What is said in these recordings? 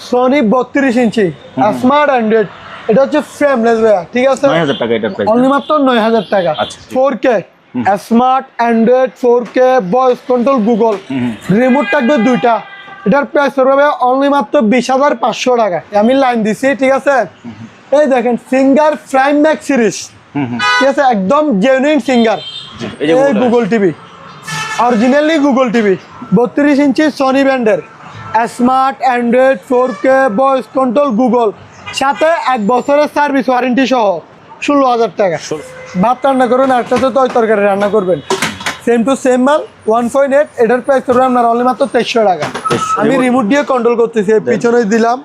Sony 32 ইঞ্চি smart Android, এটা হচ্ছে frameless ভাইয়া, ঠিক আছে? 9000 টাকা এটার প্রাইস, অনলি মাত্র 9000 টাকা। আচ্ছা 4K smart android 4K voice control Google, remote থাকবে দুইটা। এটার প্রাইস পড়বে অনলি মাত্র 20,500 টাকা। আমি লাইন দিছি, ঠিক আছে? এই দেখেন সিঙ্গার প্রাইম ম্যাক্স সিরিজ, ঠিক আছে? একদম জেনুইন সিঙ্গার। এই Google TV, originally Google TV 32 ইঞ্চি সনি ব্র্যান্ডের smart android 4K voice control Google, সাথে 1 বছরের সার্ভিস ওয়ারেন্টি সহ 16,000 টাকা। ভাত রান্না করবেন, একটা তো তরকারি রান্না করবেন, সেম টু সেম মাল 1.8। এটার প্রাইস করবেন আপনার অনলি মাত্র 2300 টাকা। আমি রিমোট দিয়ে কন্ট্রোল করতেছি, পিছনে দিলাম,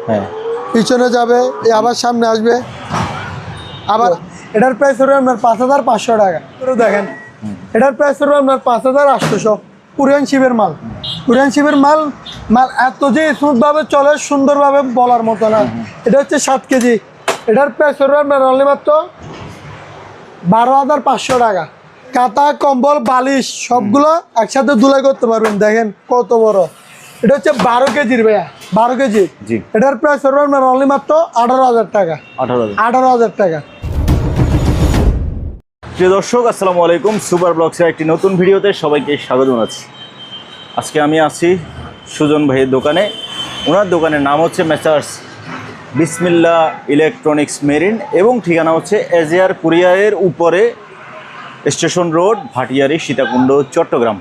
হ্যাঁ পিছনে যাবে, আবার সামনে আসবে, আবার এটার প্রাইস করবে আপনার 5,500 টাকা। দেখেন এটার প্রাইস করবে আপনার 5,800। কোরিয়ান শিপের মাল, কোরিয়ান শিপের মাল এত যে স্মুথভাবে চলে, সুন্দরভাবে বলার মতো না। এটা হচ্ছে 7 কেজি। এটার প্রাইস করবে আপনার অনলি মাত্র 12,500 টাকা। কাঁথা কম্বল বালিশ সবগুলো একসাথে ধুলাই করতে পারবেন। দেখেন কত বড়, এটা হচ্ছে 12 কেজির ভাইয়া, 12 কেজি। এটার প্রাইস করবে আপনার অনলি মাত্র 18,000 টাকা। 18,000 টাকা। প্রিয় দর্শক আসসালামু আলাইকুম, সুপার ব্লগসের একটি নতুন ভিডিওতে সবাইকে স্বাগত জানাচ্ছি। আজকে আমি আছি সুজন ভাইয়ের দোকানে। ওনার দোকানের নাম হচ্ছে মেসার্স বিসমিল্লাহ ইলেকট্রনিক্স মেরিন, এবং ঠিকানা হচ্ছে এজিআর কুরিয়ারের উপরে, স্টেশন রোড, ভাটিয়ারি, সীতাকুণ্ড, চট্টগ্রাম।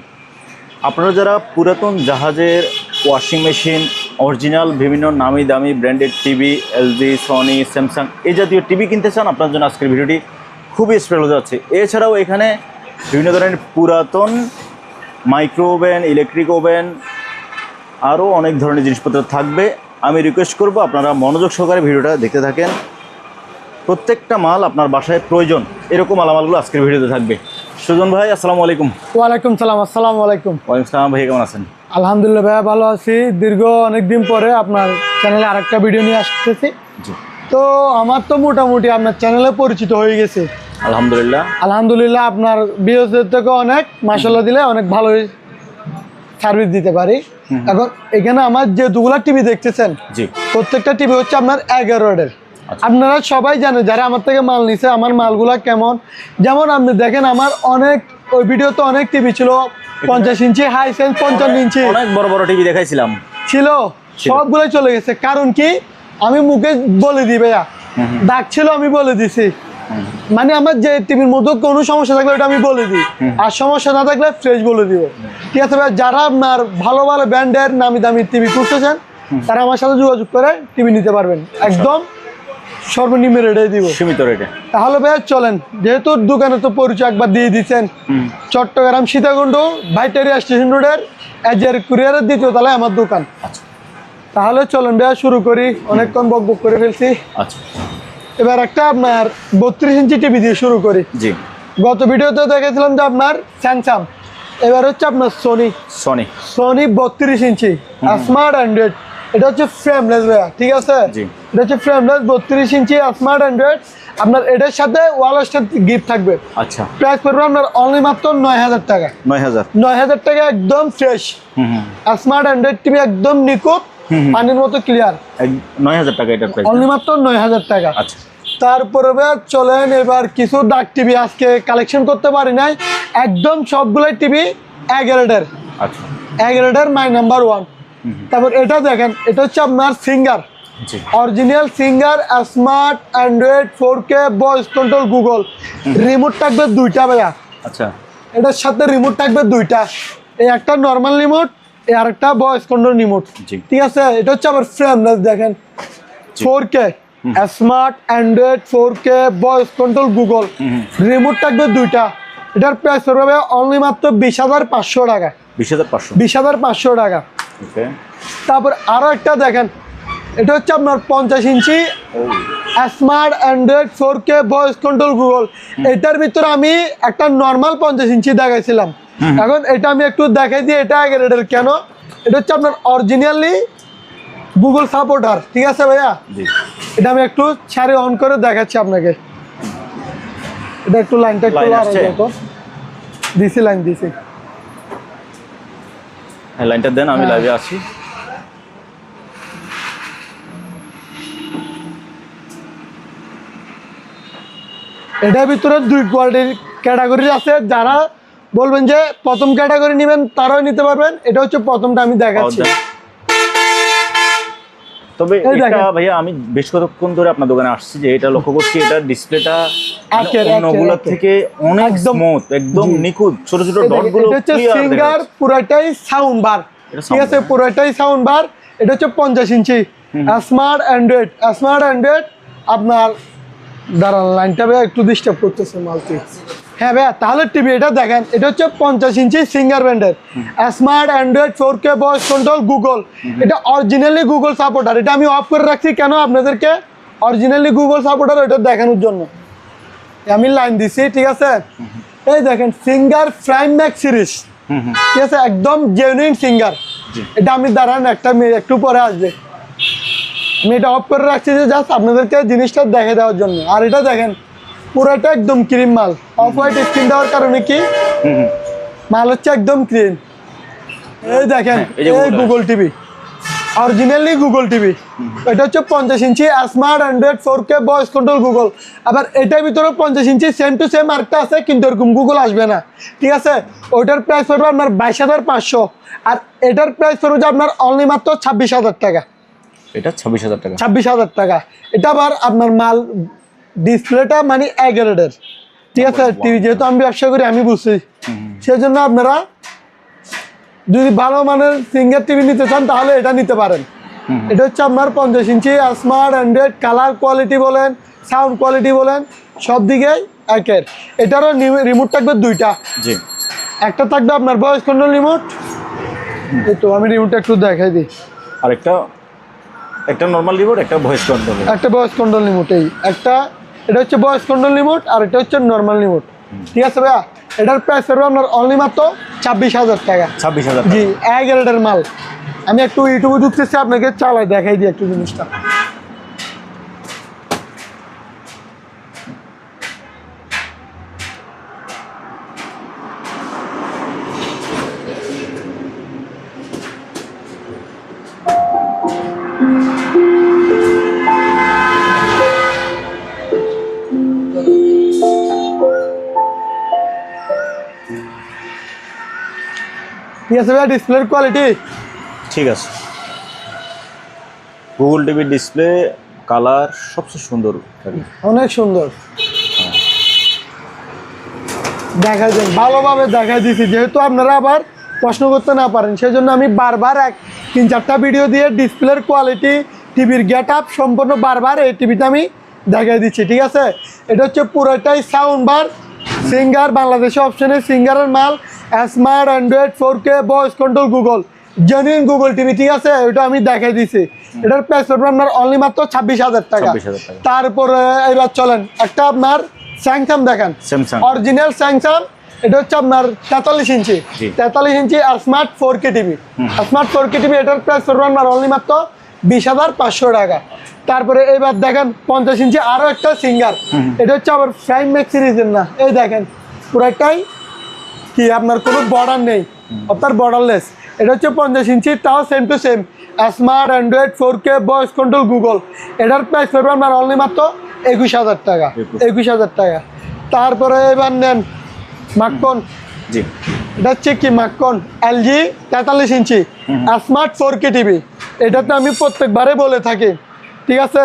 আপনারা যারা পুরাতন জাহাজের ওয়াশিং মেশিন, অরিজিনাল বিভিন্ন নামি দামি branded TV, LG, Sony, Samsung এই জাতীয় টিভি কিনতে চান, আপনার জন্য আজকের ভিডিওটি খুবই স্পেশাল হতে যাচ্ছে। এছাড়াও এখানে বিভিন্ন ধরনের পুরাতন মাইক্রো ওভেন, ইলেকট্রিক ওভেন, আরও অনেক ধরনের জিনিসপত্র থাকবে। আমি রিকোয়েস্ট করব আপনারা মনোযোগ সহকারে ভিডিওটা দেখতে থাকেন। প্রত্যেকটা মাল আপনার বাসায় প্রয়োজন এরকম মালামালগুলো আজকের ভিডিওতে থাকবে। সুজন ভাই আসসালামু আলাইকুম। ওয়ালাইকুম সালাম। আসসালামু আলাইকুম। ওয়ালাইকুম সালাম ভাই, কেমন আছেন? আলহামদুলিল্লাহ ভাইয়া ভালো আছি। দীর্ঘ অনেকদিন পরে আপনার চ্যানেলে আরেকটা ভিডিও নিয়ে আসতেছি। তো আমার তো মোটামুটি আপনার চ্যানেলে পরিচিত হয়ে গেছে আলহামদুলিল্লাহ। আলহামদুলিল্লাহ আপনার ভিউজদের থেকে অনেক মাশাআল্লাহ দিলে অনেক ভালো সার্ভিস দিতে পারি। এখন এখানে আমার যে দুগুলা টিভি দেখতেছেন, প্রত্যেকটা টিভি হচ্ছে আপনার 11 আপনারা সবাই জানেন যারা আমার থেকে মাল নিছে আমার মালগুলা কেমন। যেমন আপনি দেখেন আমার অনেক ওই ভিডিওতে অনেক টিভি ছিল 50 ইঞ্চি হাই সাইজ, 55 ইঞ্চি অনেক বড় বড় টিভি দেখাইছিলাম, ছিল সবগুলোই চলে গেছে। কারণ কি আমি মুখে বলে দিই ভাইয়া, দাগ ছিল আমি বলে দিছি, মানে আমার যে টিভির মধ্যে কোনো সমস্যা থাকলে ওটা আমি বলে দিই, আর সমস্যা না থাকলে ফ্রেশ বলে দিব। ঠিক আছে ভাই, যারা আপনার ভালো ভালো ব্র্যান্ডের নামি দামি টিভি খুঁজতেছেন তারা আমার সাথে যোগাযোগ করে টিভি নিতে পারবেন, একদম সর্বনিম্ন রেটে দিব, সীমিত রেটে। তাহলে ভাইয়া চলেন, যেহেতু দোকানে তো পরিচয় একবার দিয়ে দিচ্ছেন, চট্টগ্রাম সীতাকুণ্ড ভাইটারি স্টেশন রোডের এজিআর কুরিয়ারের 2য় তলায় আমার দোকান। তাহলে চলেন ভাইয়া শুরু করি, অনেকক্ষণ বকবক করে ফেলছি। এবার একটা আপনার 32 ইঞ্চি টিভি দিয়ে শুরু করি। গত ভিডিওতে দেখেছিলাম যে আপনার স্যামসাং, এবার হচ্ছে আপনার সনি 32 ইঞ্চি স্মার্ট অ্যান্ড্রয়েড। এটা হচ্ছে ফ্রেমলেস ভাইয়া, ঠিক আছে? এটা হচ্ছে ফ্রেমলেস 32 ইঞ্চি স্মার্ট অ্যান্ড্রয়েড। আপনার এটার সাথে ওয়াল স্ট্যান্ড গিফট থাকবে। আচ্ছা, প্রাইস পড়বে আপনার অনলি মাত্র 9,000 টাকা। 9,000 টাকা একদম ফ্রেশ স্মার্ট অ্যান্ড্রয়েড টিভি, একদম নিখুঁত পানির মতো ক্লিয়ার। 9,000 টাকা এটার প্রাইস, অনলি মাত্র 9,000 টাকা। আচ্ছা, তারপরে চলেন এবার কিছু ডাক টিভি আজকে কালেকশন করতে পারি নাই, একদম সবগুলাই টিভি 11 আচ্ছা 11 মাই নাম্বার 1। তারপর এটা দেখেন, এটা হচ্ছে আপনার singer, original singer smart android 4K voice control Google, remote থাকবে 2টা ভাইয়া। আচ্ছা, এটার সাথে রিমোট থাকবে 2টা, এই একটা নর্মাল রিমোট, এই আরেকটা ভয়েস কন্ট্রোল রিমোট, ঠিক আছে? এটা হচ্ছে আবার ফ্রেমলেস, দেখেন 4K smart android 4K voice control Google, remote থাকবে 2টা। এটার প্রাইস পড়বে অনলি মাত্র 20,500 টাকা। 20,500 টাকা। তারপর আরো একটা দেখেন, এটা হচ্ছে আপনার 50 inch smart android 4K voice control Google. এটার ভিতরে আমি একটা নর্মাল 50 ইঞ্চি দেখাইছিলাম, এখন এটা আমি একটু দেখাই দিই এটা 11 কেন। এটা হচ্ছে আপনার অরিজিনালি গুগল সাপোর্টার, ঠিক আছে ভাইয়া? এটা আমি একটু ছাড়ে অন করে দেখাচ্ছি আপনাকে। এটা একটু লাইনটা একটু দিছি, লাইন দিছি, লাইনটা দেন, আমি লাইভে আছি। এটার ভিতরে 2 কোয়ালিটির ক্যাটাগরি আছে। যারা বলবেন যে প্রথম ক্যাটাগরি নেবেন তারাও নিতে পারবেন। এটা হচ্ছে প্রথমটা আমি দেখাচ্ছি। তবে এটা ভাইয়া আমি বেশ কতক্ষণ ধরে আপনার দোকানে আসছি, যে এটা লক্ষ্য করছি, এটা ডিসপ্লেটা অন্যগুলোর থেকে অনেক স্মুথ, একদম নিখুঁত, ছোট ছোট ডটগুলো এটা হচ্ছে সিঙ্গার পুরোটাই সাউন্ড বার, ঠিক আছে, পুরোটাই সাউন্ড বার। এটা হচ্ছে 50 inch smart Android. Smart Android আপনার দাঁড়ান, লাইনটা ভাইয়া একটু ডিস্টার্ব করতেছে মালতি। হ্যাঁ ভাইয়া, তাহলে টিভি এটা দেখেন, এটা হচ্ছে 50 ইঞ্চি সিঙ্গার ব্র্যান্ডের smart android 4K voice control Google. এটা অরিজিনালি গুগল সাপোর্টার। এটা আমি অফ করে রাখছি কেন, আপনাদেরকে অরিজিনালি গুগল সাপোর্টার এটা দেখানোর জন্য আমি লাইন দিছি, ঠিক আছে। এই দেখেন সিঙ্গার প্রাইম ম্যাক্স সিরিজ, ঠিক আছে, একদম জেনুইন সিঙ্গার। এটা আমি দাঁড়ান একটু পরে আসবে, আমি এটা অফ করে রাখছি যে জাস্ট আপনাদেরকে জিনিসটা দেখে দেওয়ার জন্য। আর এটা দেখেন পুরোটা একদম ক্রিম মাল, অফ হোয়াইট স্ক্রিন দেওয়ার কারণে কি মাল হচ্ছে একদম ক্রিম। এই দেখেন এই Google TV, originally Google TV. এটা হচ্ছে 50 inch smart android 4K voice control Google. আবার এটার ভিতরে 50 ইঞ্চি সেম টু সেম আরেকটা আছে, কিন্তু এরকম গুগল আসবে না, ঠিক আছে। ওইটার প্রাইস পড়বে আপনার 22,500, আর এটার প্রাইস পড়বে যে আপনার অনলি মাত্র 26,000 টাকা। এটা 26,000 টাকা, 26,000 টাকা। এটা আবার আপনার মাল ডিসপ্লেটা মানে এগারেটের, ঠিক আছে। টিভি যেহেতু আমি ব্যবসা করি আমি বুঝছি, সেজন্য আপনারা যদি ভালো মানের সিঙ্গার টিভি নিতে চান তাহলে এটা নিতে পারেন। এটা হচ্ছে আপনার 50 inch smart Android, colour quality বলেন, সাউন্ড কোয়ালিটি বলেন, সব দিকেই একের। এটারও রিমোট থাকবে 2টা, একটা থাকবে আপনার ভয়েস কন্ট্রোল রিমোট। এই তো আমি রিমোটটা একটু দেখাই দিই। আর একটা নরমাল রিমোট, একটা ভয়েস কন্ট্রোল, একটা ভয়েস কন্ট্রোল রিমোট। এই একটা, এটা হচ্ছে ভয়েস কন্ট্রোল রিমোট, আর এটা হচ্ছে নর্মাল রিমোট, ঠিক আছে ভাইয়া। এটার প্রাইস পড়বে আপনার অনলি মাত্র 26,000 টাকা। 26,000 জি, এগারেটের মাল। আমি একটু ইউটিউবে ঢুকতেছি, আপনাকে চালাই দেখাই দিই একটু জিনিসটা। ঠিক আছে ভাইয়া, ডিসপ্লের কোয়ালিটি ঠিক আছে। গুগল টিভির ডিসপ্লে কালার সবচেয়ে সুন্দর, অনেক সুন্দর দেখা যায়, ভালোভাবে দেখা দিছি, যেহেতু আপনারা আবার প্রশ্ন করতে না পারেন সেজন্য আমি বারবার 3-4টা ভিডিও দিয়ে ডিসপ্লের কোয়ালিটি, টিভির গেট আপ সম্পূর্ণ বারবার এই টিভিটা আমি দেখাই দিচ্ছি, ঠিক আছে। এটা হচ্ছে পুরোটাই সাউন্ড বার, সিঙ্গার, বাংলাদেশি অপশনে সিঙ্গারের মাল, smart android 4K voice control Google, genuine Google TV, ঠিক আছে। ওইটা আমি দেখাই দিছি। এটার প্রাইস পড়বে আপনার অনলি মাত্র 26,000 টাকা। তারপরে এবার চলেন একটা আপনার স্যামসাং দেখেন, অরিজিনাল স্যামসাং। এটা হচ্ছে আপনার 43 ইঞ্চি, 43 ইঞ্চি আর smart 4K TV, smart 4K TV. এটার প্রাইস পড়বে আপনার অনলি মাত্র 20,500 টাকা। তারপরে এবার দেখেন 50 ইঞ্চি আরো একটা সিঙ্গার, এটা হচ্ছে আবার প্রাইম ম্যাক্স সিরিজের না। এই দেখেন পুরোটাই কি আপনার কোনো বর্ডার নেই, আপনার বর্ডারলেস। এটা হচ্ছে 50 ইঞ্চি, তাও same to same smart android 4K voice control Google. এটার প্রাইস পড়বে আপনার অনলি মাত্র 21,000 টাকা, 21,000 টাকা। তারপরে এবার নেন মাখন, এটা হচ্ছে কি মাখন LG 43 ইঞ্চি স্মার্ট 4K টিভি। এটাতে আমি প্রত্যেকবারে বলে থাকি, ঠিক আছে,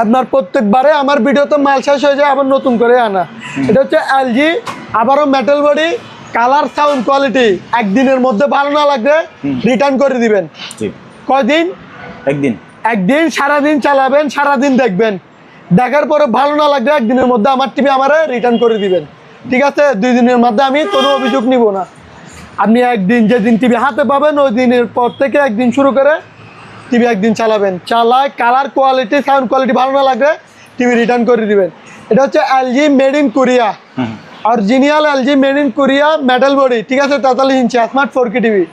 আপনার প্রত্যেকবারে আমার ভিডিওতে মাল শেষ হয়ে যায় আবার নতুন করে আনা। এটা হচ্ছে LG, আবারও metal body, colour, sound quality. একদিনের মধ্যে ভালো না লাগবে রিটার্ন করে দিবেন। কয়দিন? একদিন সারাদিন চালাবেন, সারাদিন দেখবেন, দেখার পরে ভালো না লাগবে একদিনের মধ্যে আমার টিভি আমারে রিটার্ন করে দিবেন, ঠিক আছে। 2 দিনের মধ্যে আমি কোনো অভিযোগ নিব না। আপনি একদিন যেদিন টিভি হাতে পাবেন ওই দিনের পর থেকে একদিন শুরু করে টিভি একদিন চালাবেন, চালায় কালার কোয়ালিটি, সাউন্ড কোয়ালিটি ভালো না লাগবে টিভি রিটার্ন করে দিবেন। এটা হচ্ছে LG made in Korea, original LG made in Korea metal body, ঠিক আছে, 43 ইঞ্চি স্মার্ট 4K টিভি,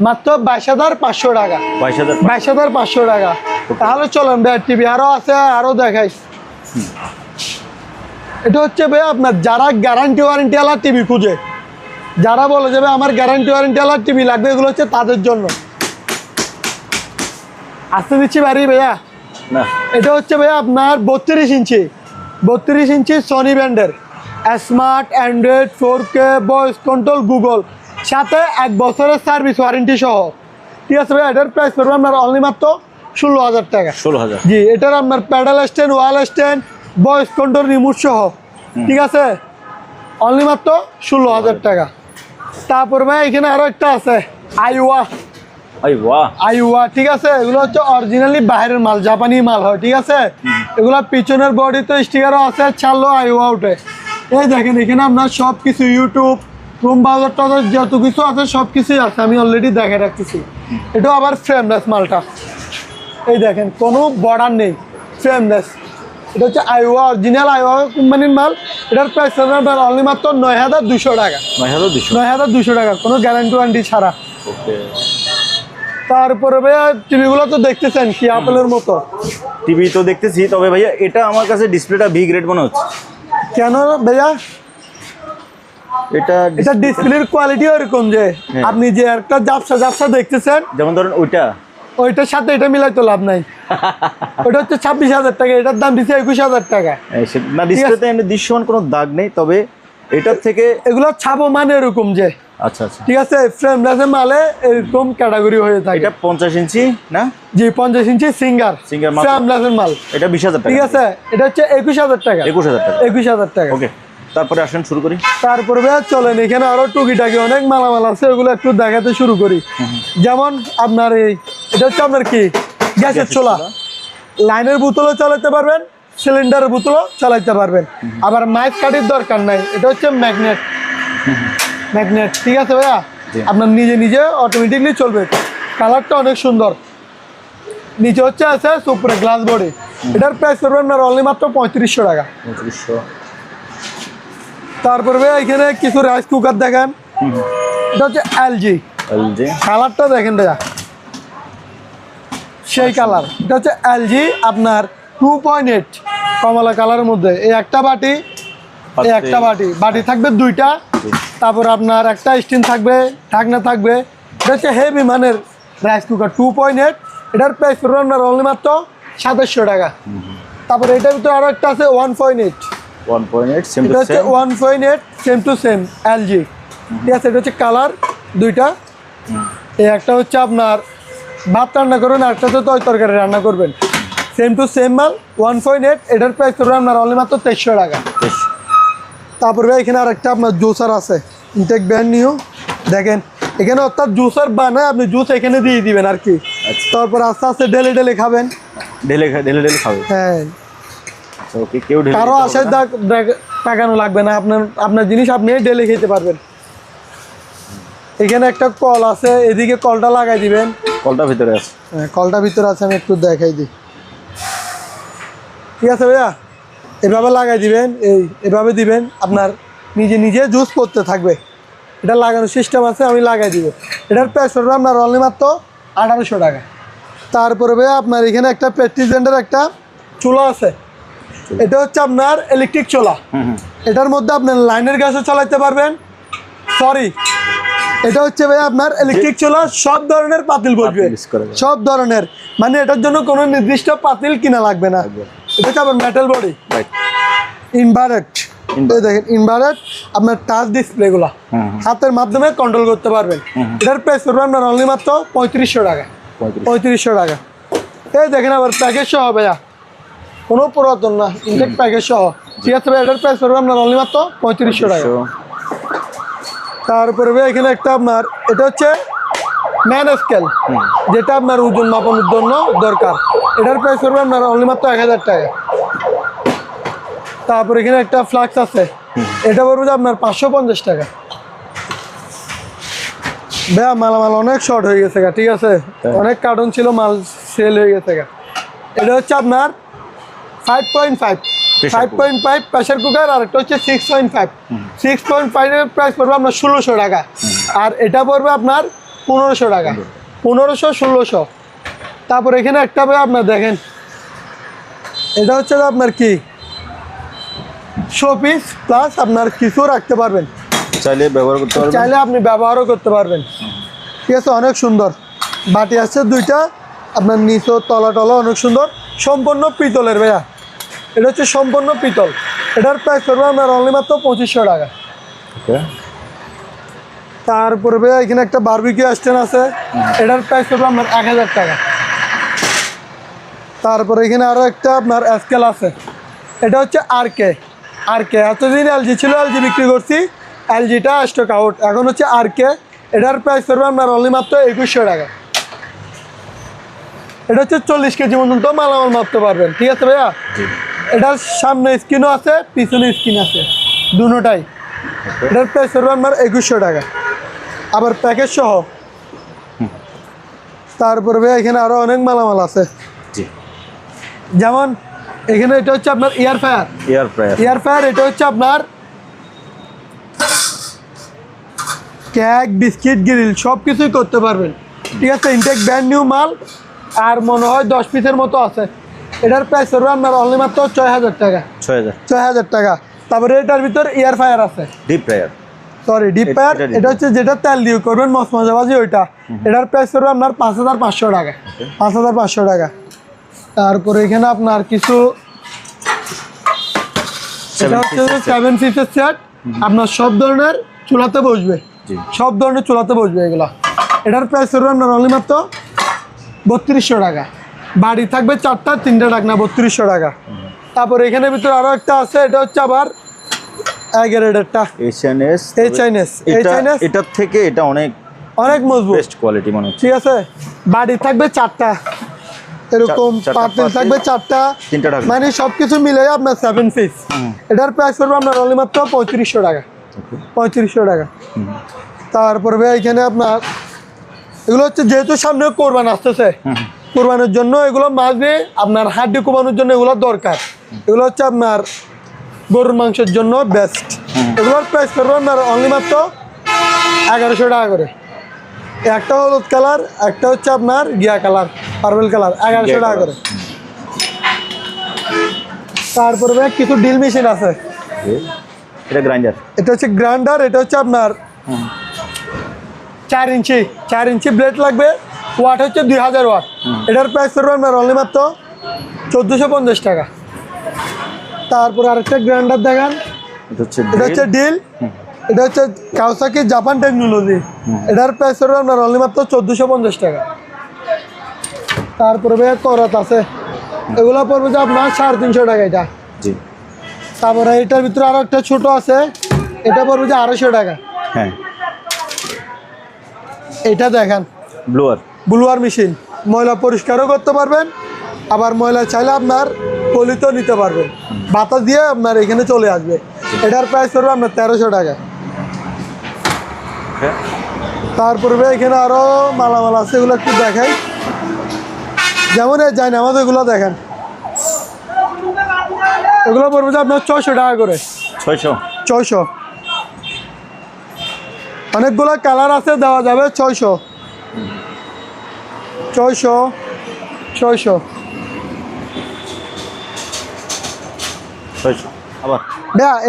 মাত্র 22,500 টাকা, 22,500 টাকা। তাহলে চলেন ভাই, টিভি আরও আছে, আরও দেখাই। এটা হচ্ছে ভাই আপনার যারা গ্যারান্টি ওয়ারেন্টি ওয়ালা টিভি খুঁজে, যারা বলে যাবে আমার গ্যারান্টি ওয়ারেন্টি ওয়ালা টিভি লাগবে, এগুলো হচ্ছে তাদের জন্য। আসতে দিচ্ছি বাড়ি ভাইয়া। এটা হচ্ছে ভাইয়া আপনার 32 ইঞ্চি 32 ইঞ্চি সনি ব্র্যান্ডের smart android 4K voice control Google, সাথে 1 বছরের সার্ভিস ওয়ারেন্টি সহ। ঠিক আছে ভাই, এটার প্রাইস পড়বে আপনার অনলি মাত্র 16,000 টাকা। 16,000। জি, এটার আপনার প্যাডেল স্ট্যান্ড, ওয়াল স্ট্যান্ড, ভয়েস কন্ট্রোল রিমোট সহ। ঠিক আছে, অনলি মাত্র 16,000 টাকা। তারপর ভাই এখানে আরো একটা আছে আইওয়া। ঠিক আছে, এগুলো হচ্ছে অরিজিনালি বাইরের মাল, জাপানি মাল হয়। ঠিক আছে, এগুলো পিছনের বডিতে স্টিকারও আছে, ছাড়লো আইওয়া উঠে। এই দেখেন এখানে আপনার সব কিছু ইউটিউব, ক্রোম ব্রাউজার টাউজার যত কিছু আছে সব কিছুই আছে, আমি অলরেডি দেখে রাখতেছি। এটাও আবার ফ্রেমলেস মালটা, এই দেখেন কোনো বর্ডার নেই, ফ্রেমলেস। এটা হচ্ছে আইওয়া, অরিজিনাল আইওয়া কোম্পানির মাল। এটার প্রাইস অনলি মাত্র 9,200 টাকা। 9,200 টাকা, কোনো গ্যারান্টি ওয়ারেন্টি ছাড়া। তারপরে ভাইয়া টিভিগুলো তো দেখতেছেন কি আপেলের মতো। টিভি তো দেখতেছি, তবে ভাইয়া এটা আমার কাছে ডিসপ্লেটা বি গ্রেড মনে হচ্ছে। কেন ভাইয়া? এটা ডিসপ্লের কোয়ালিটি এরকম যে আপনি যে একটা জাপসা দেখতেছেন, যেমন ধরেন ওইটার সাথে এটা মিলাই তো লাভ নাই। ওটা হচ্ছে 26,000 টাকা, এটার দাম দিচ্ছে 21,000 টাকা। না, ডিসপ্লেতে এমনি দৃশ্যমান কোনো দাগ নেই, তবে এটার থেকে এগুলো ছাপো মানে এরকম যে। আচ্ছা। ঠিক আছে, ফ্রেমলেসের মালে এরকম ক্যাটাগরি হয়ে থাকে। এটা 50 ইঞ্চি না? জি, 50 ইঞ্চি সিঙ্গার ফ্রেমলেসের মাল। এটা 20,000 টাকা। ঠিক আছে, এটা হচ্ছে 21,000 টাকা। 21,000 টাকা। ওকে, তারপরে আসেন শুরু করি। তারপরে ভাই চলেন, এখানে আরো টুকিটাকি অনেক মালামাল আছে, ওগুলো একটু দেখাতে শুরু করি। যেমন আপনার এটা হচ্ছে আপনার কি গ্যাসের চুলা, লাইনের বোতলও চালাতে পারবেন, সিলিন্ডারের বোতলও চালাতে পারবেন। আবার মাইক কাঠির দরকার নাই, এটা হচ্ছে ম্যাগনেট। ঠিক আছে ভাইয়া, আপনার নিজে অটোমেটিকলি চলবে। কালারটা অনেক সুন্দর, নিচে হচ্ছে আছে সুপার গ্লাস বডি। এটার প্রাইস করবেন আপনার অনলি মাত্র 3500 টাকা। তারপরে ভাই এখানে কিছু রাইস কুকার দেখেন, এটা হচ্ছে এলজি। কালারটা দেখেন ভাইয়া, সেই কালার। এটা হচ্ছে এলজি আপনার 2.8 কমলা কালারের মধ্যে। এই একটা বাটি বাটি থাকবে 2টা। তারপর আপনার একটা স্টিম থাকবে, ঢাকনা থাকবে। এটা হচ্ছে হেভি মানের রাইস কুকার 2.8। এটার প্রাইস পড়বে আপনার অনলি মাত্র 2700 টাকা। তারপর এটার ভিতরে আরো একটা আছে 1.8 এটা হচ্ছে 1.8 সেম টু সেম এলজি। ঠিক আছে, এটা হচ্ছে কালার 2টা। এই একটা হচ্ছে আপনার ভাত রান্না করবেন, আর একটা তো তরকারি রান্না করবেন, সেম টু সেম মাল 1.8। এটার প্রাইস করবে আপনার অনলি মাত্র 2300 টাকা। তারপরে এখানে আর একটা আপনার জুসার আছে, ইনটেক ব্র্যান্ড নিউ। দেখেন এখানে অর্থাৎ জুসার বানায় আপনি জুস এখানে দিয়ে দিবেন আর কি। তারপর আস্তে আস্তে ডেলে খাবেন। হ্যাঁ, কারো আশায় তাকানো লাগবে না, আপনার জিনিস আপনি ডেলে খেতে পারবেন। এখানে একটা কল আছে, এদিকে কলটা লাগাই দিবেন। কলটা ভিতরে আছে? হ্যাঁ, কলটা ভিতরে আছে, আমি একটু দেখাই দিই। ঠিক আছে ভাইয়া, এভাবে লাগাই দিবেন, এভাবে দিবেন, আপনার নিজে জুস করতে থাকবে। এটা লাগানোর সিস্টেম আছে, আমি লাগাই দিব। এটার প্রাইস পড়বে আপনার অনলি মাত্র 1800 টাকা। তারপরে ভাইয়া আপনার এখানে একটা পেট্রিজেন্ডের একটা চুলা আছে, এটা হচ্ছে আপনার ইলেকট্রিক চুলা। এটার মধ্যে আপনার লাইনের গ্যাসও চালাতে পারবেন। এটা হচ্ছে ভাই আপনার ইলেকট্রিক চুলা, সব ধরনের পাতিল বসবে, সব ধরনের, মানে এটার জন্য কোনো নির্দিষ্ট পাতিল কিনা লাগবে না। এটা হচ্ছে আপনার মেটাল বডি, ইনভার্টেড। দেখেন ইনভার্টেড, আপনার টাচ ডিসপ্লেগুলো হাতের মাধ্যমে কন্ট্রোল করতে পারবেন। এটার প্রাইস করবে আপনার অনলি মাত্র 3500 টাকা। 3500 টাকা। এই দেখেন আবার প্যাকেজ সহ ভাইয়া, কোনো পুরাতন না, ইনটেক প্যাকেজ সহ। ঠিক আছে ভাই, এটার প্রাইস করবে আপনার অনলি মাত্র 3500 টাকা। তারপরে ভাই এখানে একটা আপনার এটা হচ্ছে ম্যান স্কেল, যেটা আপনার ওজন মাপানোর জন্য দরকার। এটার প্রাইস করবে আপনার অনলি মাত্র 1000 টাকা। তারপর এখানে একটা ফ্লাক্স আছে, এটা পড়বে আপনার 550 টাকা। ভাইয়া মালামাল অনেক শর্ট হয়ে গেছে গা। ঠিক আছে, অনেক কার্টন ছিল, মাল সেল হয়ে গেছে গা। এটা হচ্ছে আপনার 5.5 প্রেসার কুকার, আর একটা হচ্ছে 6.5। 6.5 এর প্রাইস পড়বে আপনার 1600 টাকা। আর এটা পড়বে আপনার 1500 টাকা। 1500 1600। তারপর এখানে একটা ভাই আপনার দেখেন, এটা হচ্ছে আপনার কি শোপিস প্লাস আপনার কিছু রাখতে পারবেন, চাইলে আপনি ব্যবহারও করতে পারবেন। ঠিক আছে, অনেক সুন্দর বাটি আছে 2টা, আপনার নিচে তলা অনেক সুন্দর, সম্পূর্ণ পিতলের ভাইয়া। এটা হচ্ছে সম্পূর্ণ পিতল। এটার প্রাইস পড়বে আপনার অনলি মাত্র 2500 টাকা। ওকে, তারপরে ভাইয়া এখানে একটা বারবিকিউ স্ট্যান্ড আছে, এটার প্রাইস পড়বে আপনার 1000 টাকা। তারপরে এখানে আরও একটা আপনার স্কেল আছে, এটা হচ্ছে আরকে। এতদিন এলজি ছিল, এলজি বিক্রি করছি, এলজিটা স্টক আউট, এখন হচ্ছে আরকে। এটার প্রাইস পড়বে আপনার অনলি মাত্র 2100 টাকা। এটা হচ্ছে 40 কেজি পর্যন্ত মালামাল মাপতে পারবেন, ঠিক আছে ভাইয়া। এটার সামনে স্ক্রিনও আছে, পিছনে স্ক্রিন আছে, দুটোটাই। এটার প্রাইস পড়বে আপনার 2100 টাকা, আবার প্যাকেজ সহ। তারপরে ভাইয়া এখানে আরও অনেক মালামাল আছে, যেমন এখানে এটা হচ্ছে আপনার এয়ার ফ্রায়ার। এটা হচ্ছে আপনার কেক, বিস্কিট, গ্রিল সব কিছুই করতে পারবেন, ঠিক আছে। ইনটেক ব্র্যান্ড নিউ মাল, আর মনে হয় 10 পিসের মতো আছে। এটার প্রাইস পড়বে আপনার অনলি মাত্র 6000 টাকা। 6000 টাকা। তারপরে এটার ভিতর এয়ার ফ্রায়ার আছে, ডিপ ফ্রায়ার। এটা হচ্ছে যেটা তেল দিয়ে করবেন মজমাজাবাজি, ওইটা। এটার প্রাইস পড়বে আপনার 5500 টাকা। 5500 টাকা। তারপরে এখানে আপনার কিছু, এটা হচ্ছে 7 পিসের সেট, আপনার সব ধরনের চুলাতে বসবে, এগুলা। এটার প্রাইস পড়বে আপনার অনলি মাত্র 3200 টাকা। বাড়ি থাকবে 4টা, 3টা ডাকনা, 3200 টাকা। তারপর এখানে ভিতরে আরো একটা আছে, এটা হচ্ছে আবার এগারেডেরটা এইচএনএস। এটার থেকে এটা অনেক মজবুত, বেস্ট কোয়ালিটি মনে হচ্ছে, ঠিক আছে। বাড়ি থাকবে 4টা, এরকম পাতিল থাকবে 4টা, 3টা ডাকনা, মানে সবকিছু মিলে আপনার 7 পিস। এটার প্রাইস পড়বে আপনার অনলি মাত্র 3500 টাকা। 3500 টাকা। তারপরে ভাই এখানে আপনার এগুলো হচ্ছে, যেহেতু সামনে কোরবান আসতেছে, কোরবানের জন্য এগুলো মাঝে আপনার হাড্ডি কোবানোর জন্য এগুলো দরকার। এগুলো হচ্ছে আপনার গরুর মাংসের জন্য বেস্ট। এগুলোর প্রাইস করবো আপনার অনলি মাত্র 1100 টাকা করে। একটা হলুদ কালার, একটা হচ্ছে আপনার গিয়া কালার, পার্পল কালার, 1100 টাকা করে। তারপরে কিছু ডিল মেশিন আছে, এটা গ্রাইন্ডার, এটা হচ্ছে গ্রাইন্ডার। এটা হচ্ছে আপনার 4 ইঞ্চি ব্লেড লাগবে, ওয়াট হচ্ছে 2000 ওয়াট। এটার প্রাইস করবে আপনার অনলি মাত্র 1450 টাকা। তারপর আরেকটা গ্রাইন্ডার দেখান, এটা হচ্ছে ডিল। এটা হচ্ছে কাওয়াসাকি জাপান টেকনোলজি। এটার প্রাইস করবে আপনার অনলি মাত্র 1450 টাকা। তারপরে ভাইয়া করাত আছে, এগুলো পড়বে যে আপনার 350 টাকা এটা। তারপরে এটার ভিতরে আরো একটা ছোট আছে, এটা পড়বে যে 250 টাকা। হ্যাঁ, এটা দেখেন ব্লুয়ার মেশিন, ময়লা পরিষ্কারও করতে পারবেন, আবার ময়লা চাইলে আপনার পলিতেও নিতে পারবেন, বাতাস দিয়ে আপনার এখানে চলে আসবে। এটার প্রাইস পড়বে আপনার 1300 টাকা। তারপরে এখানে আরো মালামাল আছে, এগুলো একটু দেখাই। যেমন এই যাই না আমাদের এগুলো দেখেন, এগুলো পড়বে যে আপনার 600 টাকা করে। 600। অনেকগুলো কালার আছে, দেওয়া যাবে 600। আবার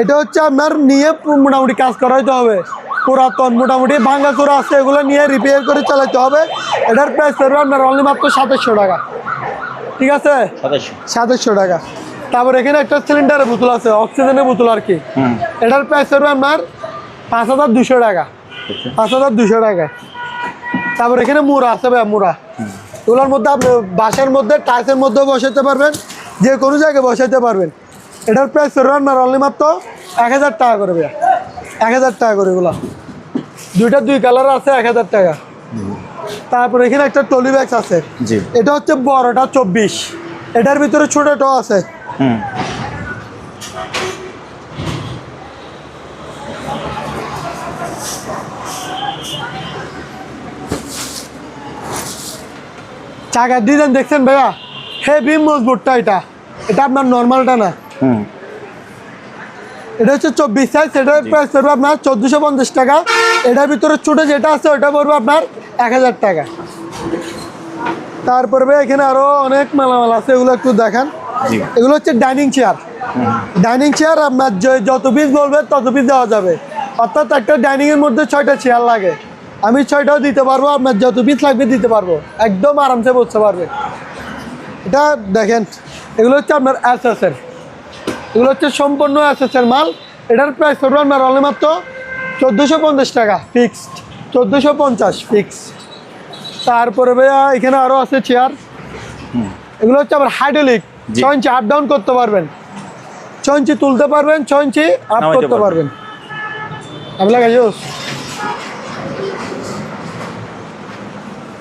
এটা হচ্ছে আপনার নিয়ে মোটামুটি কাজ করাইতে হবে, পুরাতন মোটামুটি ভাঙাচোরা আছে, এগুলো নিয়ে রিপেয়ার করে চালাতে হবে। এটার প্রাইস পড়বে আপনার অনলি মাত্র 2700 টাকা, ঠিক আছে। 2700 টাকা। তারপর এখানে একটা সিলিন্ডারের বোতল আছে, অক্সিজেনের বোতল আর কি। এটার প্রাইস পড়বে আপনার 5200 টাকা। 5200 টাকা। তারপর এখানে মুড়া আছে ভাই, মুড়া। এগুলোর মধ্যে আপনি বাসার মধ্যে টাইসের মধ্যে বসাইতে পারবেন, যে কোনো জায়গায় বসাইতে পারবেন। এটার প্রাইস পড়বে আপনার অনলি মাত্র 1000 টাকা করে ভাইয়া। 1000 টাকা করে এগুলো, দুইটা 2 কালার আছে, 1000 টাকা। তারপর এখানে একটা টলি ব্যাগস আছে, এটা হচ্ছে বড়টা 24, এটার ভিতরে ছোটটাও আছে। চাকার ডিজাইন দেখছেন ভাইয়া, হেভি মজবুতটা। এটা আপনার নর্মালটা না। এটা হচ্ছে 24 সাইজ, এটার প্রাইস পড়বে আপনার 1450 টাকা। এটার ভিতরে ছোট যেটা আছে ওটা পড়বে আপনার 1000 টাকা। তারপরে এখানে আরো অনেক মালামাল আছে, এগুলো একটু দেখান। এগুলো হচ্ছে ডাইনিং চেয়ার। আপনার যত পিস বলবে তত পিস দেওয়া যাবে, অর্থাৎ একটা ডাইনিং এর মধ্যে 6টা চেয়ার লাগে, আমি 6টাও দিতে পারবো, আপনার যত পিস লাগবে দিতে পারবো, একদম আরামসে বসতে পারবে। এটা দেখেন, এগুলো হচ্ছে আপনার এসএস এর এগুলো হচ্ছে সম্পূর্ণ এসএসের মাল। এটার প্রাইস পড়বে আপনার অনলি মাত্র 1450 টাকা ফিক্সড, 1450 ফিক্সড। তারপরে ভাইয়া এখানে আরও আছে চেয়ার, এগুলো হচ্ছে আবার হাইড্রোলিক, 6 ইঞ্চি আপ ডাউন করতে পারবেন, 6 ইঞ্চি তুলতে পারবেন, 6 ইঞ্চি আপ করতে পারবেন। আপনার কাছে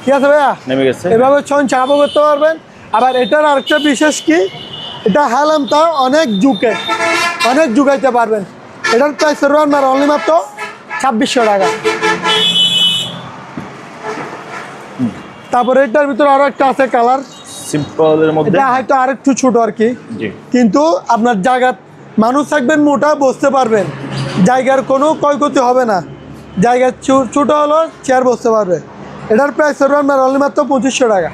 ঠিক আছে ভাইয়া, নেমে গেছে। এভাবে 6 ইঞ্চি আপও করতে পারবেন। আবার এটার আরেকটা বিশেষ কি, এটা হেলামটা অনেক ঝুঁকাইতে পারবেন। এটার প্রাইস পড়বে আপনার অনলি মাত্র 2600 টাকা। তারপরে এটার ভিতরে আরো একটা আছে কালার সিম্পলের মধ্যে, এটা হয়তো আরেকটু ছোট আর কি, কিন্তু আপনার জায়গা মানুষ থাকবেন মোটা, বসতে পারবেন, জায়গার কোনো ক্ষয়ক্ষতি হবে না, জায়গা ছোট হলো চেয়ার বসতে পারবে। এটার প্রাইস পড়বে আপনার অনলি মাত্র 2500 টাকা।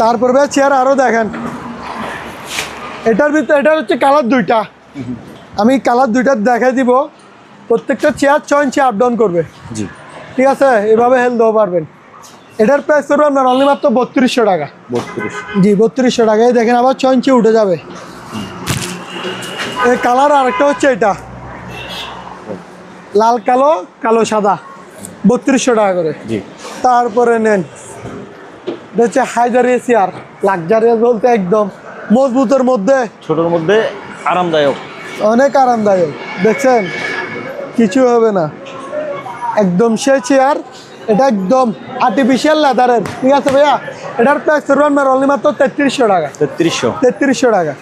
তারপরে চেয়ার আরও দেখেন, এটার ভিতরে এটার হচ্ছে কালার দুইটা, আমি কালার দুইটা দেখাই দিব। প্রত্যেকটা চেয়ার 6 ইঞ্চি আপ ডাউন করবে, জি ঠিক আছে, এভাবে হেল দেওয়া পারবেন। এটার প্রাইস করবে আপনার অনলি মাত্র 3200 টাকা। 32, জি 3200 টাকা। এই দেখেন আবার 6 ইঞ্চি উঠে যাবে। এই কালার আরেকটা হচ্ছে এটা লাল কালো, কালো সাদা, 3200 টাকা করে। জি তারপরে নেন, এটা হচ্ছে হাইজারি চেয়ার, লাক্সারিয়াস বলতে একদম মজবুতের মধ্যে, ছোটোর মধ্যে আরামদায়ক, অনেক আরামদায়ক, দেখছেন কিছু হবে না, একদম সেই চেয়ার। এটা একদম আর্টিফিশিয়াল লেদারের, ঠিক আছে ভাইয়া। এটার প্রাইস করবে আপনার অনলি মাত্র 3300 টাকা। 3300 টাকা।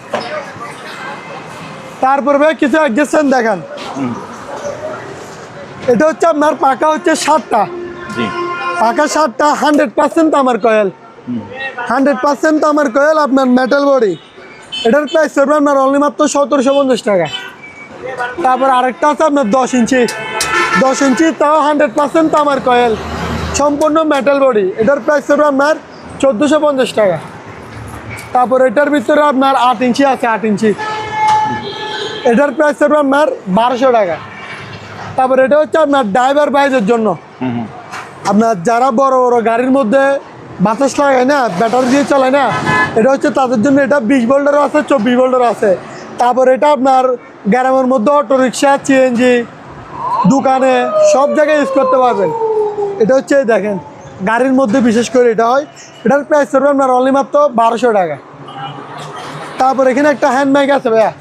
তারপর ভাই কিছু অ্যাডজাস্টমেন্ট দেখান। এটা হচ্ছে আপনার পাকা হচ্ছে 7টা, জি পাকা 7টা, 100% আমার কয়েল, 100% আমার কয়েল, আপনার মেটাল বডি। এটার প্রাইস করবে আপনার অনলি মাত্র 1750 টাকা। তারপর আরেকটা আছে আপনার 10 ইঞ্চি, 10 ইঞ্চি, তাও 100% আমার কয়েল, সম্পূর্ণ মেটাল বডি। এটার প্রাইস করবে আপনার 1450 টাকা। তারপর এটার ভিতরে আপনার 8 ইঞ্চি আছে, 8 ইঞ্চি, এটার প্রাইস করবে আপনার 1200 টাকা। তারপর এটা হচ্ছে আপনার ড্রাইভার বাইজের জন্য, আপনার যারা বড় বড় গাড়ির মধ্যে বাতাস লাগায় না, ব্যাটারি দিয়ে চালায় না, এটা হচ্ছে তাদের জন্য। এটা 20 ভোল্টেরও আছে, 24 ভোল্টেরও আছে। তারপর এটা আপনার গ্রামের মধ্যে অটোরিকশা, সিএনজি, দোকানে সব জায়গায় ইউজ করতে পারবেন। এটা হচ্ছে দেখেন গাড়ির মধ্যে বিশেষ করে এটা হয়। এটার প্রাইস করবে আপনার অনলি মাত্র 1200 টাকা। তারপর এখানে একটা হ্যান্ড মাইক আছে ভাইয়া,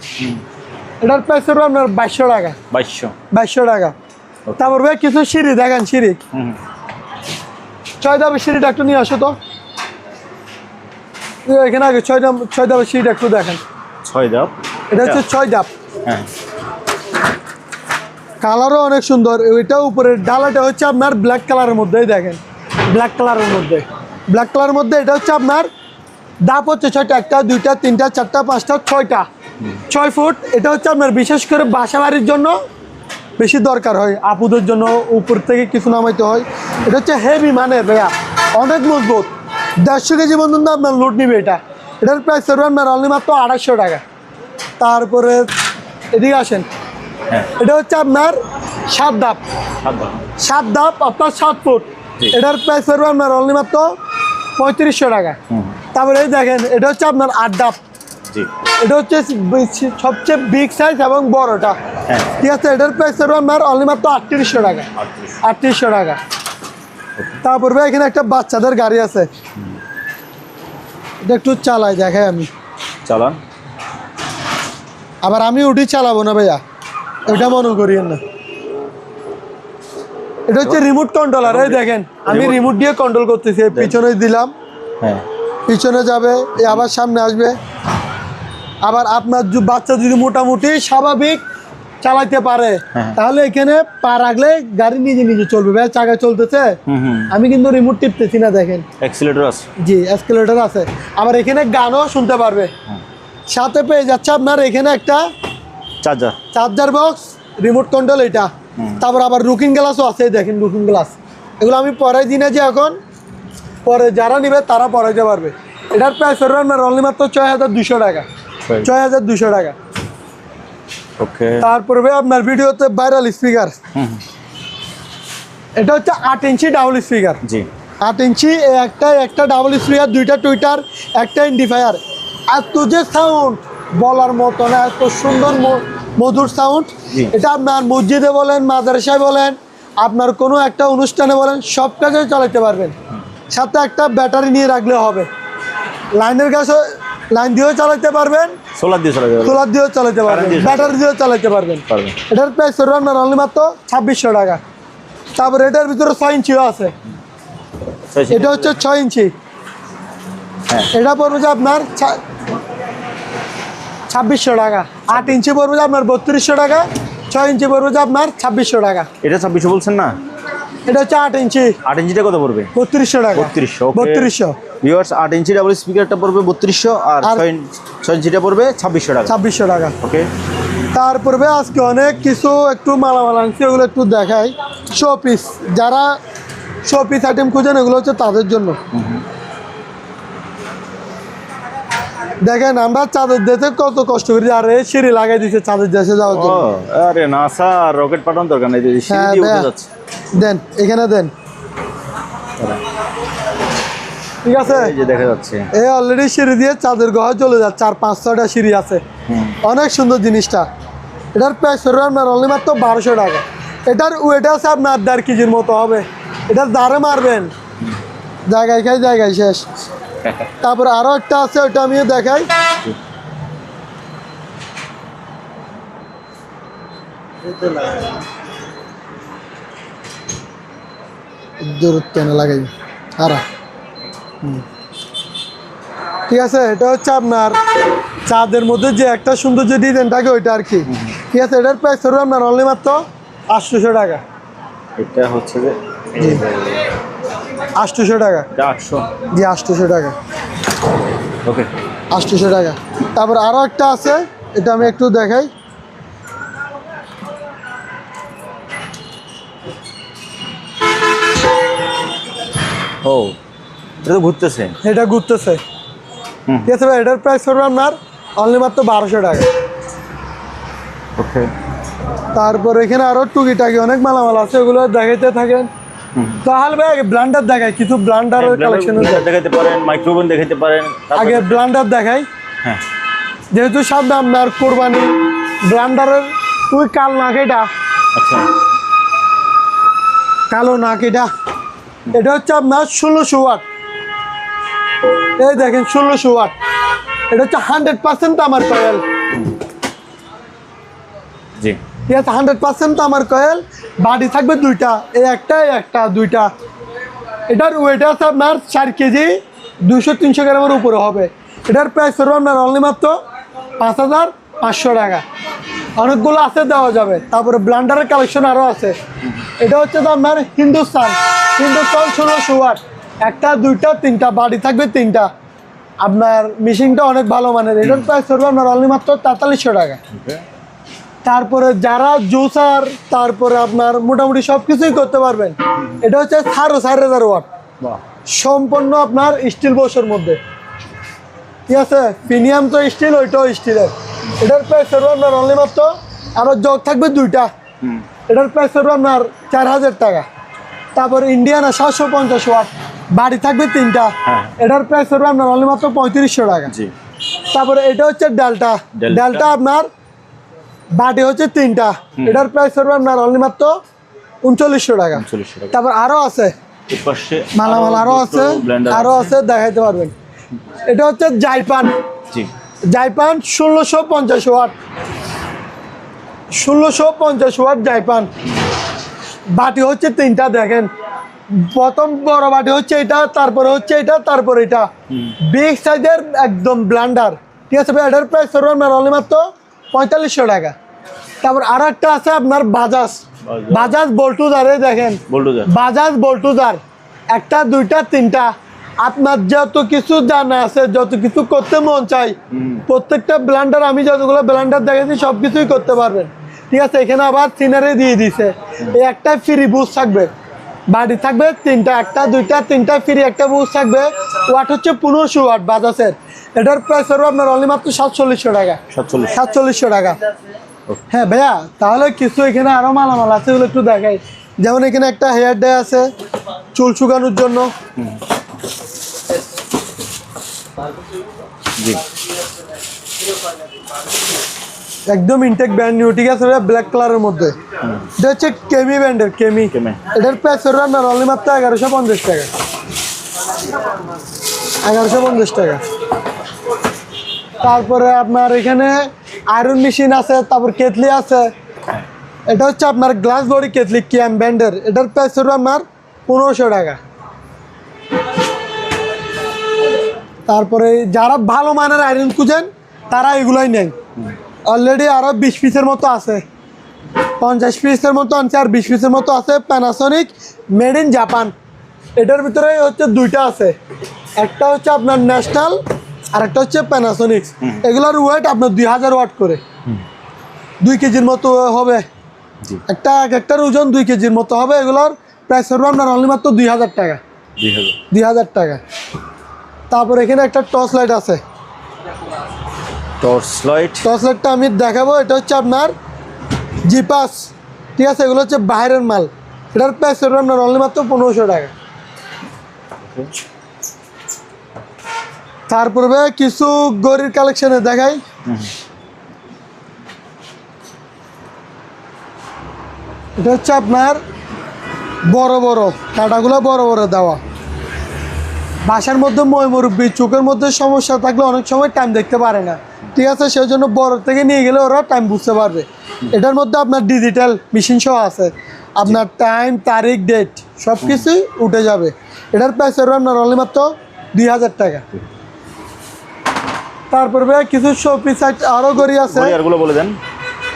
এটার প্রাইস করবে আপনার 2200 টাকা। 2200 টাকা। তারপর ভাই কিছু সিঁড়ি দেখেন, সিঁড়ি 6 ধাপের সিঁড়িটা একটু নিয়ে আসো তো, এখানে আগে 6 ধাপের সিঁড়িটা একটু দেখেন। 6 ধাপ, এটা হচ্ছে 6 ধাপ। হ্যাঁ, কালারও অনেক সুন্দর। ওইটা উপরের ডালাটা হচ্ছে আপনার ব্ল্যাক কালারের মধ্যেই দেখেন, ব্ল্যাক কালারের মধ্যে, ব্ল্যাক কালারের মধ্যে। এটা হচ্ছে আপনার ধাপ হচ্ছে 6টা, 1টা 2টা 3টা 4টা 5টা 6টা, 6 ফুট। এটা হচ্ছে আপনার বিশেষ করে বাসা বাড়ির জন্য বেশি দরকার হয়, আপুদের জন্য উপর থেকে কিছু নামাইতে হয়। এটা হচ্ছে হেভি মানের ভাইয়া, অনেক মজবুত, 150 কেজি পর্যন্ত আপনার লোড নিবে এটা। এটার প্রাইস করবে আপনার অনলি মাত্র 2800 টাকা। তারপরে এদিকে আসেন, এটা হচ্ছে আপনার 7 ধাপ, 7 ধাপ আপনার 7 ফুট। এটার প্রাইস করবে আপনার অনলি মাত্র 3500 টাকা। তারপরে এই দেখেন, এটা হচ্ছে আপনার 8 ধাপ, এটা হচ্ছে সবচেয়ে বিগ সাইজ এবং বড়টা, ঠিক আছে। এটার প্রাইস করবে আপনার অনলি মাত্র 3800 টাকা, 3800 টাকা। তারপর ভাই এখানে একটা বাচ্চাদের গাড়ি আছে, এটা একটু চালাই দেখাই আমি, চালান। আবার আমি উঠি চালাবো না ভাইয়া, এটা মনে করিয়েন না। এটা হচ্ছে রিমোট কন্ট্রোলার, এই দেখেন আমি রিমোট দিয়ে কন্ট্রোল করতেছি। পিছনে দিলাম, হ্যাঁ পিছনে যাবে, আবার সামনে আসবে। আবার আপনার বাচ্চা যদি মোটামুটি স্বাভাবিক চালাইতে পারে, তাহলে এখানে পা রাখলে গাড়ি নিজে নিজে চলবে। ভাই চাকা চলতেছে, আমি কিন্তু রিমোট টিপতেছি না, দেখেন অ্যাক্সিলারেটর আছে, জি অ্যাক্সিলারেটর আছে। আবার এখানে গানও শুনতে পারবে, সাথে পেয়ে যাচ্ছে আপনার এখানে একটা চার্জার বক্স, রিমোট কন্ট্রোল এটা। তারপর আবার রুকিং গ্লাসও আছে, দেখেন রুকিং গ্লাস। এগুলো আমি পরে দিনে যে এখন পরে যারা নিবে তারা পরাইতে পারবে। এটার প্রাইস করবে আপনার অনলি মাত্র 6200 টাকা, 6200 টাকা। ওকে। তারপরে আপনার ভিডিওতে ভাইরাল স্পিকার, এটা হচ্ছে 8 ইঞ্চি ডাবল স্পিকার, জি 8 ইঞ্চি একটা ডাবল স্পিকার, দুইটা টুইটার, একটা ইন্ডিফায়ার। আর তো যে সাউন্ড বলার মতো না, এত সুন্দর মধুর সাউন্ড। এটা আপনার মসজিদে বলেন, মাদ্রাসায় বলেন, আপনার কোনো একটা অনুষ্ঠানে বলেন, সব কাজে চালাতে পারবেন। সাথে একটা ব্যাটারি নিয়ে রাখলে হবে, লাইনের কাছে লাইন দিয়েও চালাতে পারবেন, সোলার দিয়ে চালাতে পারবেন, সোলার দিয়েও চালাতে পারবেন, ব্যাটারি দিয়েও চালাতে পারবেন। এটার প্রাইস পড়বে আপনার অনলি মাত্র 2600 টাকা। তারপরে এটার ভিতরে 6 ইঞ্চিও আছে, এটা হচ্ছে 6 ইঞ্চি। এটা পড়বে যে আপনার 2600 টাকা। 8 ইঞ্চি পড়বে যে আপনার 3200 টাকা, 6 ইঞ্চি পড়বে যে আপনার 2600 টাকা। এটা 2600 বলছেন না? এটা হচ্ছে 8 ইঞ্চি। 8 ইঞ্চিটা কত পড়বে? 3200 টাকা। 3200। ভিউয়ার্স, 8 ইঞ্চি ডাবল স্পিকারটা পড়বে 3200, আর 6 ইঞ্চিটা পড়বে 2600 টাকা। 2600 টাকা। ওকে। তারপরে আজকে অনেক কিছু একটু মালামাল আনছি, ওগুলো একটু দেখাই। শো পিস, যারা শো পিস আইটেম খুঁজেন এগুলো হচ্ছে তাদের জন্য। দেখেন আমরা চাঁদের দেশে কত কষ্ট করি, আর এই সিঁড়ি লাগাই দিচ্ছে চাঁদের দেশে যাওয়ার জন্য। আরে নাসা রকেট পাঠানোর দরকার নেই, সিঁড়ি দিয়ে উঠে যাচ্ছে। দেন এখানে দেন, ঠিক আছে? এই যে দেখা যাচ্ছে, এই অলরেডি সিঁড়ি দিয়ে চাঁদের গুহায় চলে যাচ্ছে, আর 5-6টা সিঁড়ি আছে। অনেক সুন্দর জিনিসটা। এটার প্রাইস পড়বে আপনার অনলি মাত্র 1200 টাকা। এটার ওয়েট আছে আপনার 1.5 কেজির মতো হবে। এটার দাঁড়ে মারবেন, জায়গায় খাই জায়গায় শেষ। তারপর আরো একটা আছে, ওইটা আমিও দেখাই। দূরত্ব না লাগাই আর ঠিক আছে। এটা হচ্ছে আপনার চাঁদের মধ্যে যে একটা সুন্দর যে ডিজাইন থাকে ওইটা আর কি। ঠিক আছে, এটার প্রাইস হবে আপনার অনলি মাত্র 800 টাকা। এটা হচ্ছে যে 800 টাকা। 800, জি 800 টাকা। ওকে, 800 টাকা। তারপর আরো একটা আছে, এটা আমি একটু দেখাই। ও এটা তো ঘুরতেছে, এটা ঘুরতেছে। ঠিক আছে ভাই, এটার প্রাইস পড়বে আপনার অনলি মাত্র 1200 টাকা। ওকে। তারপর এখানে আরো টুকিটাকি অনেক মালামাল আছে, ওগুলো দেখাইতে থাকেন। তাহলে ভাই আগে ব্লান্ডার দেখাই, কিছু ব্লান্ডারের কালেকশন দেখাতে পারেন, মাইক্রোওভেন দেখাতে পারেন। আগে ব্লান্ডার দেখাই। হ্যাঁ, যেহেতু সামনে আপনার কোরবানি, ব্লান্ডারের তুই কাল নাক, এটা আচ্ছা কালো নাক। এটা হচ্ছে আপনার 1600 ওয়াট। এই দেখেন 1600 ওয়াট। এটা হচ্ছে 100% তামার কয়েল। জি, ঠিক আছে, 100% তামার কয়েল। বাড়ি থাকবে দুইটা, এই একটা দুইটা। এটার ওয়েট আছে আপনার 4 কেজি 200-300 গ্রামের উপরে হবে। এটার প্রাইস পড়বে আপনার অনলি মাত্র 5500 টাকা। অনেকগুলো আছে, দেওয়া যাবে। তারপরে ব্লান্ডারের কালেকশন আরও আছে। এটা হচ্ছে তো আপনার হিন্দুস্তান 1600 ওয়াট। একটা দুইটা তিনটা, বাড়ি থাকবে তিনটা। আপনার মেশিনটা অনেক ভালো মানের। এটার প্রাইস পড়বে আপনার অনলি মাত্র 4300 টাকা। তারপরে যারা জুসার, তারপরে আপনার মোটামুটি সব কিছুই করতে পারবেন। এটা হচ্ছে 4500 ওয়াট, সম্পূর্ণ আপনার স্টিল বক্সের মধ্যে। ঠিক আছে, প্রিমিয়াম তো স্টিল, ওইটাও স্টিলের। এটার প্রাইস পড়বে আপনার অনলি মাত্র, আবার জগ থাকবে দুইটা। এটার প্রাইস পড়বে আপনার 4000 টাকা। তারপর ইন্ডিয়ানা 750 ওয়াট, বাড়ি থাকবে তিনটা। এটার প্রাইস পড়বে আপনার অনলি মাত্র 3500 টাকা। তারপরে এটা হচ্ছে ডেল্টা আপনার বাটি হচ্ছে তিনটা। এটার প্রাইস পড়বে আপনার অনলি মাত্র 3900 টাকা। তারপর আরো আছে মালামাল, আরো আছে দেখাইতে পারবেন। এটা হচ্ছে জাইপান 1650 ওয়াট, 1650 ওয়াট জাইপান। বাটি হচ্ছে তিনটা। দেখেন, প্রথম বড় বাটি হচ্ছে এটা, তারপরে হচ্ছে এটা, তারপরে এটা। বিগ সাইজের একদম ব্লান্ডার। ঠিক আছে ভাই, এটার প্রাইস পড়বে আপনার অনলি মাত্র 4500 টাকা। তারপর আর একটা আছে আপনার বাজাজ বল্টুজার। দেখেন বাজাজ বল্টুজার, একটা দুইটা তিনটা। আপনার যত কিছু জানা আছে, যত কিছু করতে মন চাই, প্রত্যেকটা ব্লান্ডার, আমি যতগুলো ব্লান্ডার দেখেছি সব কিছুই করতে পারবেন। ঠিক আছে, এখানে আবার সিনারি দিয়ে দিছে। এই একটা ফ্রি বুজ থাকবে, বাড়ি থাকবে তিনটা, একটা দুইটা তিনটা ফ্রি একটা বুজ থাকবে। ওয়াট হচ্ছে 1500 ওয়াট বাজাজের। এটার প্রাইস হবে আপনার অনলি মাত্র 4700 টাকা। 4700 টাকা। হ্যাঁ ভাইয়া, তাহলে কিছু এখানে আরো মালামাল আছে, ওগুলো একটু দেখাই। যেমন এখানে একটা হেয়ার ড্রাই আছে চুল শুকানোর জন্য। জি একদম ইনটেক ব্র্যান্ড নিউ, ঠিক আছে ভাইয়া, ব্ল্যাক কালারের মধ্যে। এটা হচ্ছে কেমি ব্র্যান্ডের, কেমি। কেমি। এটার প্রাইস হলো আপনার অনলি মাত্র 1150 টাকা। 1150 টাকা। তারপরে আপনার এখানে আয়রন মেশিন আছে, তারপর কেটলি আছে। এটা হচ্ছে আপনার গ্লাস বডি কেটলি কিয়াম ব্র্যান্ডের, এটার প্রাইস হলো আপনার 1500 টাকা। তারপরে যারা ভালো মানের আয়রন খুঁজেন তারা এগুলোই নেন। অলরেডি আরও 20 পিসের মতো আছে, 50 পিসের মতো আনছে, আর 20 পিসের মতো আছে প্যানাসোনিক মেড ইন জাপান। এটার ভিতরে হচ্ছে দুইটা আছে, একটা হচ্ছে আপনার ন্যাশনাল আর একটা হচ্ছে প্যানাসোনিক। এগুলোর ওয়েট আপনার 2000 ওয়াট করে, 2 কেজির মতো হবে। একটার ওজন 2 কেজির মতো হবে। এগুলোর প্রাইস হবে আপনার অনলি মাত্র 2000 টাকা। 2000 টাকা। তারপর এখানে একটা টর্চ লাইট আছে, টর্চ লাইটটা আমি দেখাবো। এটা হচ্ছে আপনার জিপাস, ঠিক আছে, এগুলো হচ্ছে বাইরের মাল। এটার প্রাইস হবে আপনার অনলি মাত্র 1500 টাকা। তারপরে কিছু গড়ির কালেকশনে দেখাই। এটা হচ্ছে আপনার বড় বড় কাঁটাগুলো, বড় বড় দেওয়া। বাসার মধ্যে মুরব্বি চোখের মধ্যে সমস্যা থাকলে অনেক সময় টাইম দেখতে পারে না, ঠিক আছে, সেই জন্য বড় থেকে নিয়ে গেলে ওরা টাইম বুঝতে পারবে। এটার মধ্যে আপনার ডিজিটাল মেশিন সহ আছে, আপনার টাইম, তারিখ, ডেট সব কিছুই উঠে যাবে। এটার প্রাইস হবে আপনার অনলি মাত্র 2000 টাকা। তারপরে কিছু শোপিস আরও গড়ি আছে, বলে দেন।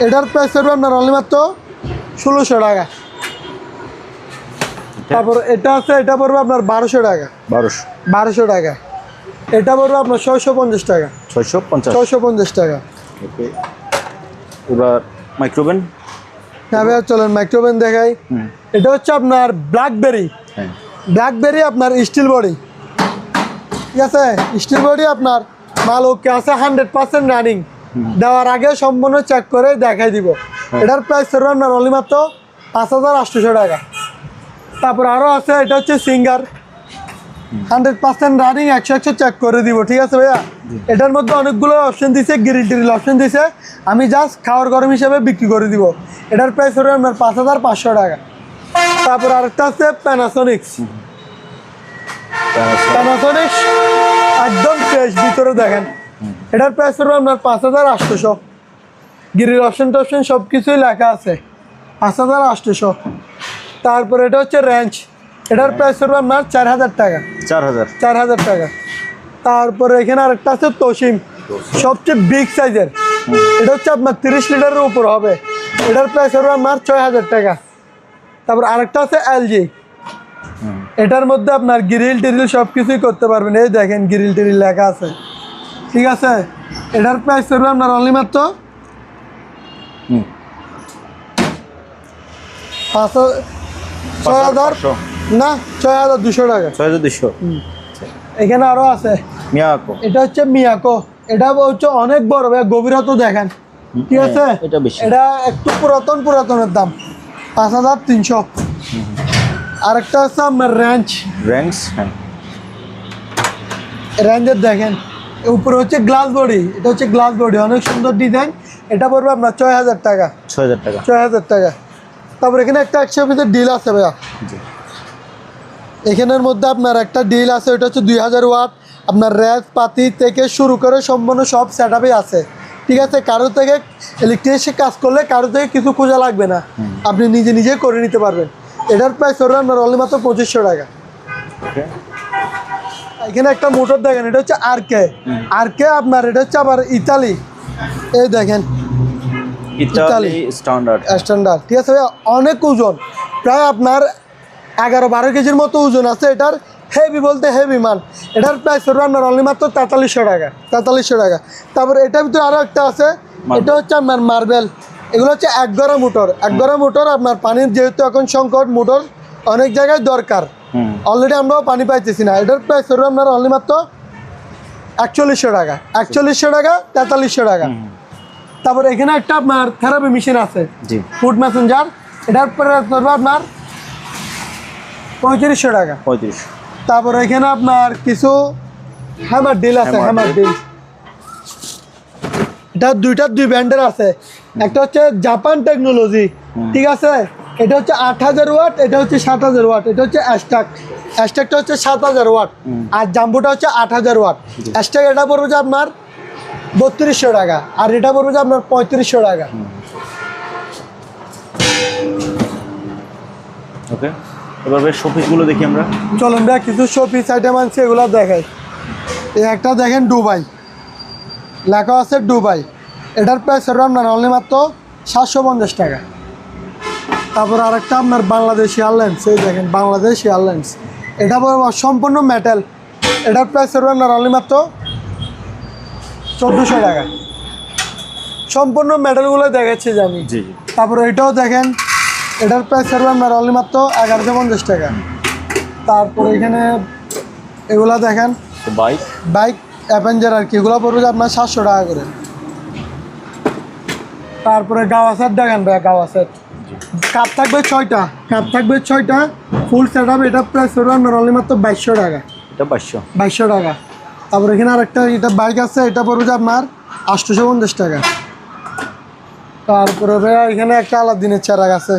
এটার প্রাইস হবে আপনার অনলি মাত্র 1600 টাকা। তারপর এটা আছে, এটা পড়বে আপনার 1200 টাকা। 1200 টাকা। এটা পড়বে আপনার 650 টাকা। 650 টাকা। এবার মাইক্রোওভেন। হ্যাঁ ভাইয়া, চলেন মাইক্রোওভেন দেখাই। এটা হচ্ছে আপনার ব্ল্যাকবেরি। ব্ল্যাকবেরি আপনার স্টিল বডি, ঠিক আছে, স্টিল বডি আপনার মাল ওকে আছে, 100% রানিং। দেওয়ার আগে সম্পূর্ণ চেক করে দেখাই দিব। এটার প্রাইস হবে আপনার অনলি মাত্র 5800 টাকা। তারপর আরও আছে, এটা হচ্ছে সিঙ্গার, 100% রানিং, 100 চেক করে দিব, ঠিক আছে ভাইয়া। এটার মধ্যে অনেকগুলো অপশন দিছে, গ্রিল টিরিল অপশন দিছে, আমি জাস্ট খাওয়ার গরম হিসেবে বিক্রি করে দিব। এটার প্রাইস হবে আপনার 5500 টাকা। তারপর আরেকটা আছে প্যানাসোনিক্স। একদম ফ্রেশ, ভিতরে দেখেন। এটার প্রাইস হবে আপনার 5800। গ্রিল অপশন টপশন সব কিছুই লেখা আছে, 5800। তারপর এটা হচ্ছে রেঞ্জ, এটার প্রাইস হবে আপনার 4000 টাকা। 4000 টাকা। তারপরে এখানে আরেকটা আছে তোশিম, সবচেয়ে বিগ সাইজের। এটা হচ্ছে আপনার 30 লিটারের উপর হবে। এটার প্রাইস হবে আপনার 6000 টাকা। তারপর আরেকটা আছে এলজি, এটার মধ্যে আপনার গ্রিল টিরিল সব কিছুই করতে পারবেন। এই দেখেন গ্রিল টিরিল লেখা আছে, ঠিক আছে। এটার প্রাইস হবে আপনার অনলি মাত্র 6200 টাকা। 6200। এখানে আরো আছে মিয়াকো। এটা হচ্ছে মিয়াকো, এটা হচ্ছে অনেক বড় ভাই, গভীরতা দেখেন, ঠিক আছে। এটা একটু পুরাতনের দাম 5300। আরেকটা আছে আপনার রেঞ্জের দেখেন, উপরে হচ্ছে গ্লাস বডি, এটা হচ্ছে গ্লাস বডি, অনেক সুন্দর ডিজাইন। এটা পড়বে আপনার 6000 টাকা। 6000 টাকা। তারপর এখানে একটা 100 পিসের ডিল আছে ভাইয়া, এখানের মধ্যে আপনার একটা ডিল আছে, ওটা হচ্ছে 2000 ওয়াট। আপনার র্যাক পাতি থেকে শুরু করে সম্পূর্ণ সব সেট আপই আছে, ঠিক আছে। কারো থেকে ইলেকট্রিশিয়ান কাজ করলে কারো থেকে কিছু খোঁজা লাগবে না, আপনি নিজে নিজে করে নিতে পারবেন। এটার প্রাইস হবে আপনার অনলি মাত্র 2500 টাকা। এখানে একটা মোটর দেখেন, এটা হচ্ছে আরকে আপনার, এটা হচ্ছে আবার ইতালি। এই দেখেন ইতালি স্ট্যান্ডার্ড, ঠিক আছে ভাইয়া। অনেক ওজন, প্রায় আপনার 11-12 কেজির মতো ওজন আছে। এটার হেভি বলতে হেভি মাল। এটার প্রাইস হবে আপনার অনলি মাত্র 4300 টাকা। 4300 টাকা। তারপরে এটার ভিতরে আরও একটা আছে, এটা হচ্ছে আপনার মার্বেল। এগুলো হচ্ছে 1 গড়া মোটর। 1 গড়া মোটর আপনার পানির যেহেতু এখন সংকট, মোটর অনেক জায়গায় দরকার, অলরেডি আমরাও পানি পাইতেছি না। এটার প্রাইস হবে আপনার অনলি মাত্র 4100 টাকা। 4100 টাকা, 4300 টাকা। তারপর এখানে একটা আপনার থেরাপি মেশিন আছে, ফুড মেসেঞ্জার। এটার প্রাইস পড়বে আপনার 3500 টাকা। 3500। তারপর এখানে আপনার কিছু হ্যামার ডিল আছে, হ্যামার ডিল। এটা দুই ব্র্যান্ডের আছে, একটা হচ্ছে জাপান টেকনোলজি, ঠিক আছে, এটা হচ্ছে 8000 ওয়াট, এটা হচ্ছে 7000 ওয়াট, এটা হচ্ছে অ্যাস্ট্যাকটা হচ্ছে 7000 ওয়াট, আর জাম্বোটা হচ্ছে 8000 ওয়াট। অ্যাস্ট্যাক এটা পড়বে যে আপনার 3200 টাকা, আর এটা পড়বে যে আপনার 3500 টাকা। ওকে, এবার শোপিসগুলো দেখি আমরা। চলুন ভাই কিছু শোপিস আইটেম আনছি, এগুলো দেখাই। এই একটা দেখেন দুবাই, লেখা আছে দুবাই, এটার প্রাইস হবে আপনার অনলি মাত্র 750 টাকা। তারপর আরেকটা আপনার বাংলাদেশ এয়ারলাইন্স, এই দেখেন বাংলাদেশ এয়ারলাইন্স, এটা পড়বে সম্পূর্ণ মেটাল, এটার প্রাইস হবে আপনার অনলি মাত্র 1400 টাকা। সম্পূর্ণ মেটালগুলো দেখাচ্ছি যে আমি। জি জি। তারপরে এটাও দেখেন, এটার প্রাইস হবে আপনার অনলি মাত্র 1150 টাকা। তারপরে এখানে এগুলা দেখেন বাইক অ্যাভেঞ্জার আর কি, এগুলো পড়বে যে আপনার 700 টাকা করে। তারপরে গাওয়া সেট দেখেন ভাই, গাওয়া সেট কাপ থাকবে 6টা, কাপ থাকবে 6টা, ফুল সেট আপ, এটার প্রাইস হবে আপনার অনলি মাত্র 2200 টাকা। এটা 2200 টাকা। তারপর এখানে আরেকটা এটা বাইক আছে, এটা পড়বে যে আপনার 850 টাকা। তারপরে ভাইয়া এখানে একটা আলাদিনের চেরাগ আছে,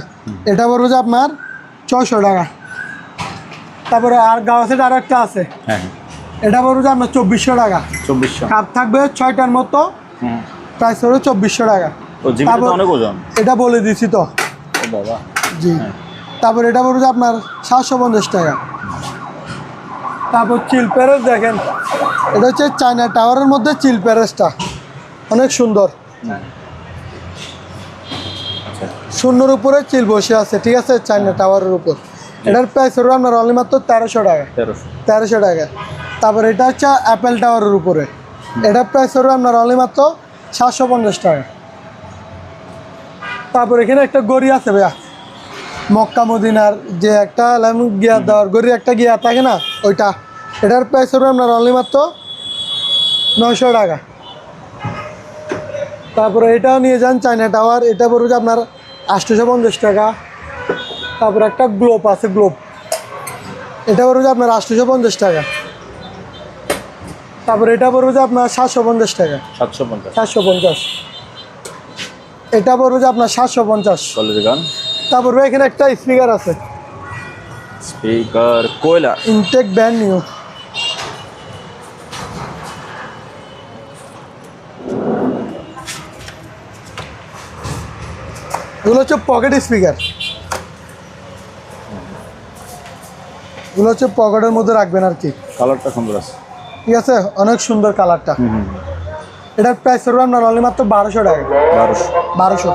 এটা পড়বে যে আপনার 600 টাকা। তারপরে আর গাওয়া সেট আরও একটা আছে, হ্যাঁ, এটা পড়বে যে আপনার 2400 টাকা। 2400। কাপ থাকবে 6টার মতো, প্রাইস হবে 2400 টাকা। ও জিমিটা তো অনেক ওজন। এটা বলে দিছি তো। ও বাবা। জি। তারপর এটা পড়বে যে আপনার 750 টাকা। তারপর চিল প্যারেস দেখেন, এটা হচ্ছে চায়না টাওয়ারের মধ্যে চিল প্যারেসটা, অনেক সুন্দর, শূন্যর উপরে চিল বসে আছে, ঠিক আছে, চায়না টাওয়ারের উপর। এটার প্রাইস হবে আপনার অনলি মাত্র 1300 টাকা। 1300 টাকা। তারপর এটা হচ্ছে অ্যাপেল টাওয়ারের উপরে, এটার প্রাইস হবে আপনার অনলি মাত্র 750 টাকা। তারপর এখানে একটা গড়ি আছে ভাইয়া, মক্কা মদিনার যে একটা গিয়ার দেওয়ার গড়ি, একটা গিয়ার থাকে না ওইটা, এটার প্রাইস হবে আপনার অনলি মাত্র 900 টাকা। তারপরে এটাও নিয়ে যান চায়না টাওয়ার, এটা পড়বে যে আপনার 850 টাকা। তারপর একটা গ্লোব আছে, গ্লোব, এটা পড়বে যে আপনার 850 টাকা। তারপর এটা পড়বে যে আপনার 750 টাকা। 750। এটা পড়বে যে আপনার 750। তারপরে এখানে একটা স্পিকার আছে, স্পিকার কোয়েলা ইনটেক ব্র্যান্ড নিউ, এগুলো হচ্ছে পকেট স্পিকার, এগুলো হচ্ছে পকেটের মধ্যে রাখবেন আর কি। কালারটা সুন্দর আছে, ঠিক আছে, অনেক সুন্দর কালারটা। এটার প্রাইস হবে আপনার অনলি মাত্র 1200 টাকা। 1200।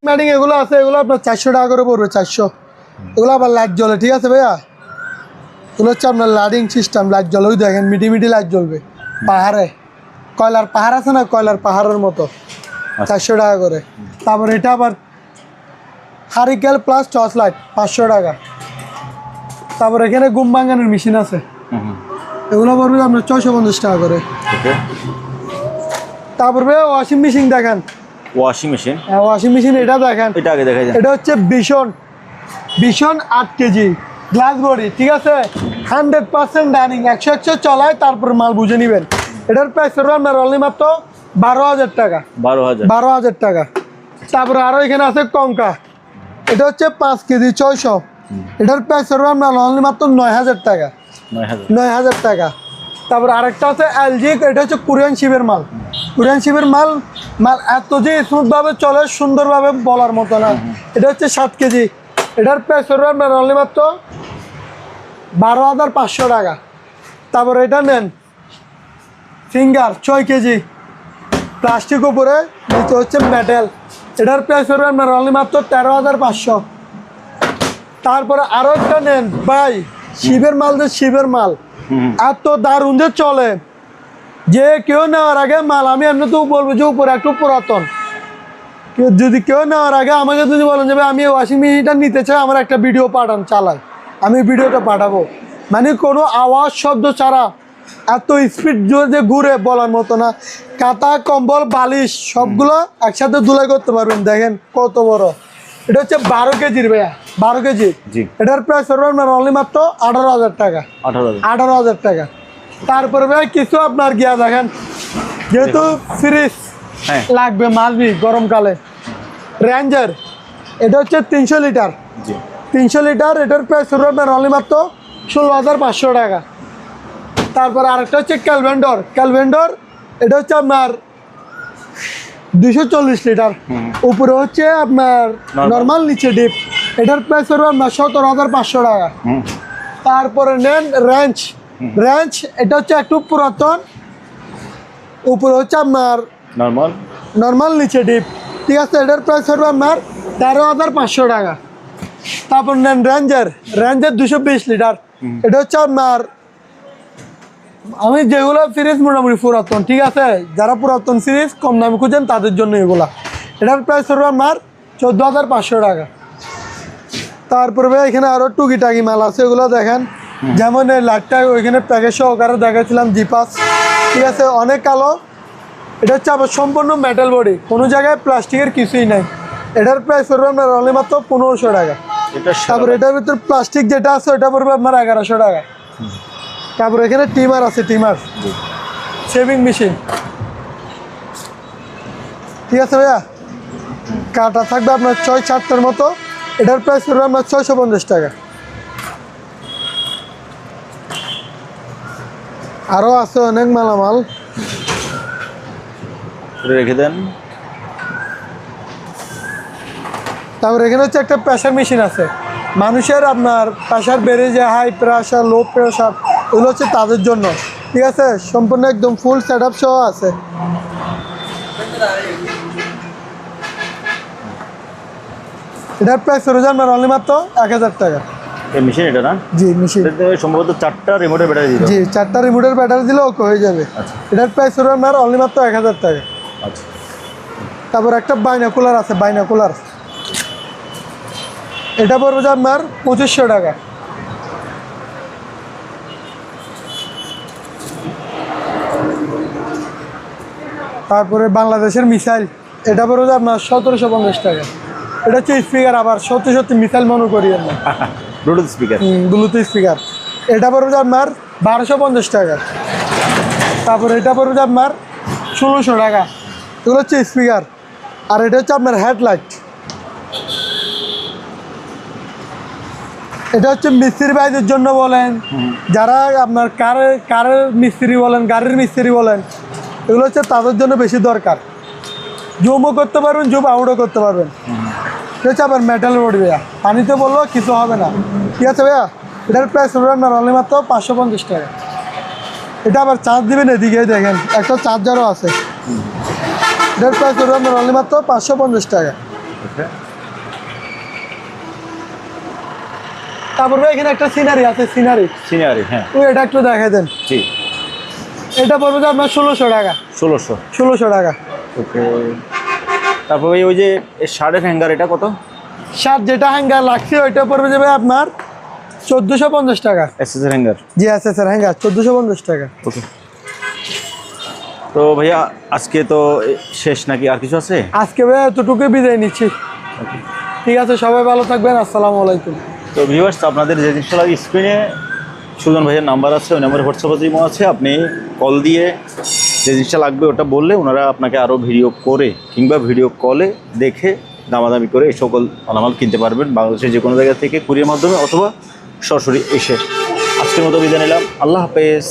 ম্যাটিং এগুলো আছে, এগুলো আপনার 400 টাকা করে পড়বে, 400। এগুলো আবার লাইট জ্বলে, ঠিক আছে ভাইয়া, এগুলো হচ্ছে আপনার লাইটিং সিস্টেম, লাইট জ্বলে, ওই দেখেন মিটি লাইট জ্বলবে পাহাড়ে, কয়লার পাহাড় আছে না, কয়লার পাহাড়ের মতো, 400 টাকা করে। তারপর এটা আবার হারিকেল প্লাস টর্চ লাইট 500 টাকা। তারপর এখানে ঘুম ভাঙানোর মেশিন আছে, এগুলো পড়বে আপনার 650 টাকা করে। তারপর ওয়াশিং মেশিন দেখেন, ওয়াশিং মেশিন, হ্যাঁ ওয়াশিং মেশিন, এটা দেখেন, এটা আগে দেখাই যায়। এটা হচ্ছে ভীষণ 8 কেজি গ্লাস বডি, ঠিক আছে, 100% রানিং, 100 চলায়, তারপর মাল বুঝে নেবেন। এটার প্রাইস হবে আপনার অনলি মাত্র 12,000 টাকা। 12,000 টাকা। তারপরে আরও এখানে আছে কঙ্কা, এটা হচ্ছে 5 কেজি 600, এটার প্রাইস হবে আপনার অনলি মাত্র 9,000 টাকা। 9,000 টাকা। তারপর আরেকটা আছে এলজি, এটা হচ্ছে কোরিয়ান শিপের মাল, কোরিয়ান শিপের মাল এত যে স্মুথভাবে চলে, সুন্দরভাবে বলার মতো না। এটা হচ্ছে 7 কেজি, এটার প্রাইস হবে আপনার অনলি মাত্র 12,500 টাকা। তারপর এটা নেন ফিঙ্গার 6 কেজি, প্লাস্টিক উপরে, নিচে হচ্ছে মেটাল, এটার প্রাইস হবে আপনার অনলি মাত্র 13,500। তারপরে আরও একটা নেন ভাই, শিবের মাল, যে শিবের মাল এত দারুণ যে চলে, যে কেউ নেওয়ার আগে মাল, আমি এমনি তো বলবো যে উপরে একটু পুরাতন, যদি কেউ নেওয়ার আগে আমাকে যদি বলেন যে আমি ওয়াশিং মেশিনটা নিতে চাই, আমার একটা ভিডিও পাঠান, চালাই, আমি ভিডিওটা পাঠাবো, মানে কোনো আওয়াজ শব্দ ছাড়া এত স্পিড যে ঘুরে বলার মতো না। কাঁথা কম্বল বালিশ সবগুলো একসাথে ধুলাই করতে পারবেন, দেখেন কত বড়, এটা হচ্ছে 12 কেজির ভাইয়া, 12 কেজি। জি। এটার প্রাইস পড়বে আপনার অনলি মাত্র 18,000 টাকা। 18,000 টাকা। তারপরে ভাই কিছু আপনার গিয়া দেখেন, যেহেতু ফ্রিজ হ্যাঁ লাগবে মালবি গরমকালে, রেঞ্জার এটা হচ্ছে 300 লিটার। জি 300 লিটার, এটার প্রাইস পড়বে আপনার অনলি মাত্র 16,500 টাকা। তারপর আরেকটা হচ্ছে ক্যালভেন্ডর, এটা হচ্ছে আপনার 240 লিটার। উপরে হচ্ছে আপনার নর্মাল, নিচে ডিপ। এটার প্রাইস পড়বে আপনার 17,500 টাকা। তারপরে নেন রেঞ্জ, এটা হচ্ছে একটু পুরাতন, উপরে হচ্ছে আপনার নর্মাল, নিচে ডিপ। ঠিক আছে, এটার প্রাইস পড়বে আপনার 13,500 টাকা। তারপর নেন রেঞ্জার 220 লিটার, এটা হচ্ছে আপনার, আমি যেগুলো ফ্রিজ মোটামুটি পুরাতন, ঠিক আছে, যারা পুরাতন ফ্রিজ কম দামে খুঁজেন তাদের জন্য এগুলা। এটার প্রাইস পড়বে আপনার 14,500 টাকা। তারপরে ভাই এখানে আরও টুকিটাকি মাল আছে, এগুলো দেখেন, যেমন এই লাইটটা ওইখানে প্যাকেজ সহকারে দেখাচ্ছিলাম জিপাস, ঠিক আছে, অনেক কালো। এটা হচ্ছে আবার সম্পূর্ণ মেটাল বডি, কোনো জায়গায় প্লাস্টিকের কিছুই নাই। এটার প্রাইস পড়বে আপনার অনলি মাত্র 1500 টাকা। তারপর এটার ভিতর প্লাস্টিক যেটা আছে ওটা পড়বে আপনার 1100 টাকা। তারপর এখানে টিমার আছে, শেভিং মেশিন, ঠিক আছে ভাইয়া, কাটা থাকবে আপনার 6-7টার মতো। এটার প্রাইস পড়বে আপনার 650 টাকা। আরও আছে অনেক মালামাল, রেখে দেন। তারপর এখানে হচ্ছে একটা প্রেশার মেশিন আছে, মানুষের আপনার প্রেশার বেড়ে যায়, হাই প্রেশার, লো প্রেশার, এগুলো হচ্ছে তাদের জন্য, ঠিক আছে, সম্পূর্ণ একদম ফুল সেট আপ সহ আছে। এটার প্রাইস রয়েছে আপনার অনলি মাত্র 1000 টাকা। এই মেশিন এটা না? জি মেশিন, সম্ভবত 4টা রিমোটের ব্যাটারি দিল। জি 4টা রিমোটের ব্যাটারি দিলে ওকে হয়ে যাবে। এটার প্রাইস রয়েছে আপনার অনলি মাত্র 1000 টাকা। আচ্ছা। তারপর একটা বাইনাকুলার আছে, এটা পড়বে যে আপনার 2500 টাকা। তারপরে বাংলাদেশের মিসাইল, এটা পড়বে যে আপনার 1750 টাকা। এটা হচ্ছে স্পিকার, আবার সত্যি মিসাইল মনে করিয়েন না, ব্লুটুথ স্পিকার। এটা পড়বে যে আপনার 1250 টাকা। তারপরে এটা পড়বে যে আপনার 1600 টাকা। এগুলো হচ্ছে স্পিকার। আর এটা হচ্ছে আপনার হেডলাইট, এটা হচ্ছে মিস্ত্রি ভাইদের জন্য বলেন, যারা আপনার কারের মিস্ত্রি বলেন, গাড়ির মিস্ত্রি বলেন, এগুলো হচ্ছে তাদের জন্য বেশি দরকার। জুমও করতে পারবেন, জুম আউটও করতে পারবেন। এটা হচ্ছে আবার মেটাল বডি ভাইয়া, পানিতে বললেও কিছু হবে না, ঠিক আছে ভাইয়া। এটার প্রাইস হবে আপনার অনলি মাত্র 550 টাকা। এটা আবার চার্জ দিবেন, এদিকে দেখেন একটা চার্জারও আছে। এটার প্রাইস হবে আপনার অনলি মাত্র 550 টাকা। তারপর এখানে একটা সিনারি আছে, সিনারি, হ্যাঁ, ওই এটা একটু দেখাই দেন। জি, এটা পড়বে যে আপনার 1600 টাকা। 1600 টাকা। ওকে। তারপর ওই যে শার্টের হ্যাঙ্গার, এটা কত? শার্ট যেটা হ্যাঙ্গার লাগছে ওইটা পড়বে যাবে আপনার 1450 টাকা। SSR hanger? জি এসএসআর হ্যাঙ্গার 1450 টাকা। ওকে। তো ভাইয়া আজকে তো শেষ নাকি, আর কিছু আছে? আজকে ভাইয়া এতটুকুই বিদায় নিচ্ছি। ঠিক আছে, সবাই ভালো থাকবেন, আসসালামু আলাইকুম। তো ভিউয়ার্স, আপনাদের যে জিনিসটা লাগে স্ক্রিনে সুজন ভাইয়ের নাম্বার আছে, ওই নাম্বারে হোয়াটসঅ্যাপ ইমো আছে, আপনি কল দিয়ে যে জিনিসটা লাগবে ওটা বললে ওনারা আপনাকে আরও ভিডিও করে কিংবা ভিডিও কলে দেখে দামাদামি করে এই সকল মালামাল কিনতে পারবেন বাংলাদেশের যে কোনো জায়গা থেকে, কুরিয়ার মাধ্যমে অথবা সরাসরি এসে। আজকের মতো বিদায় নিলাম, আল্লাহ হাফেজ।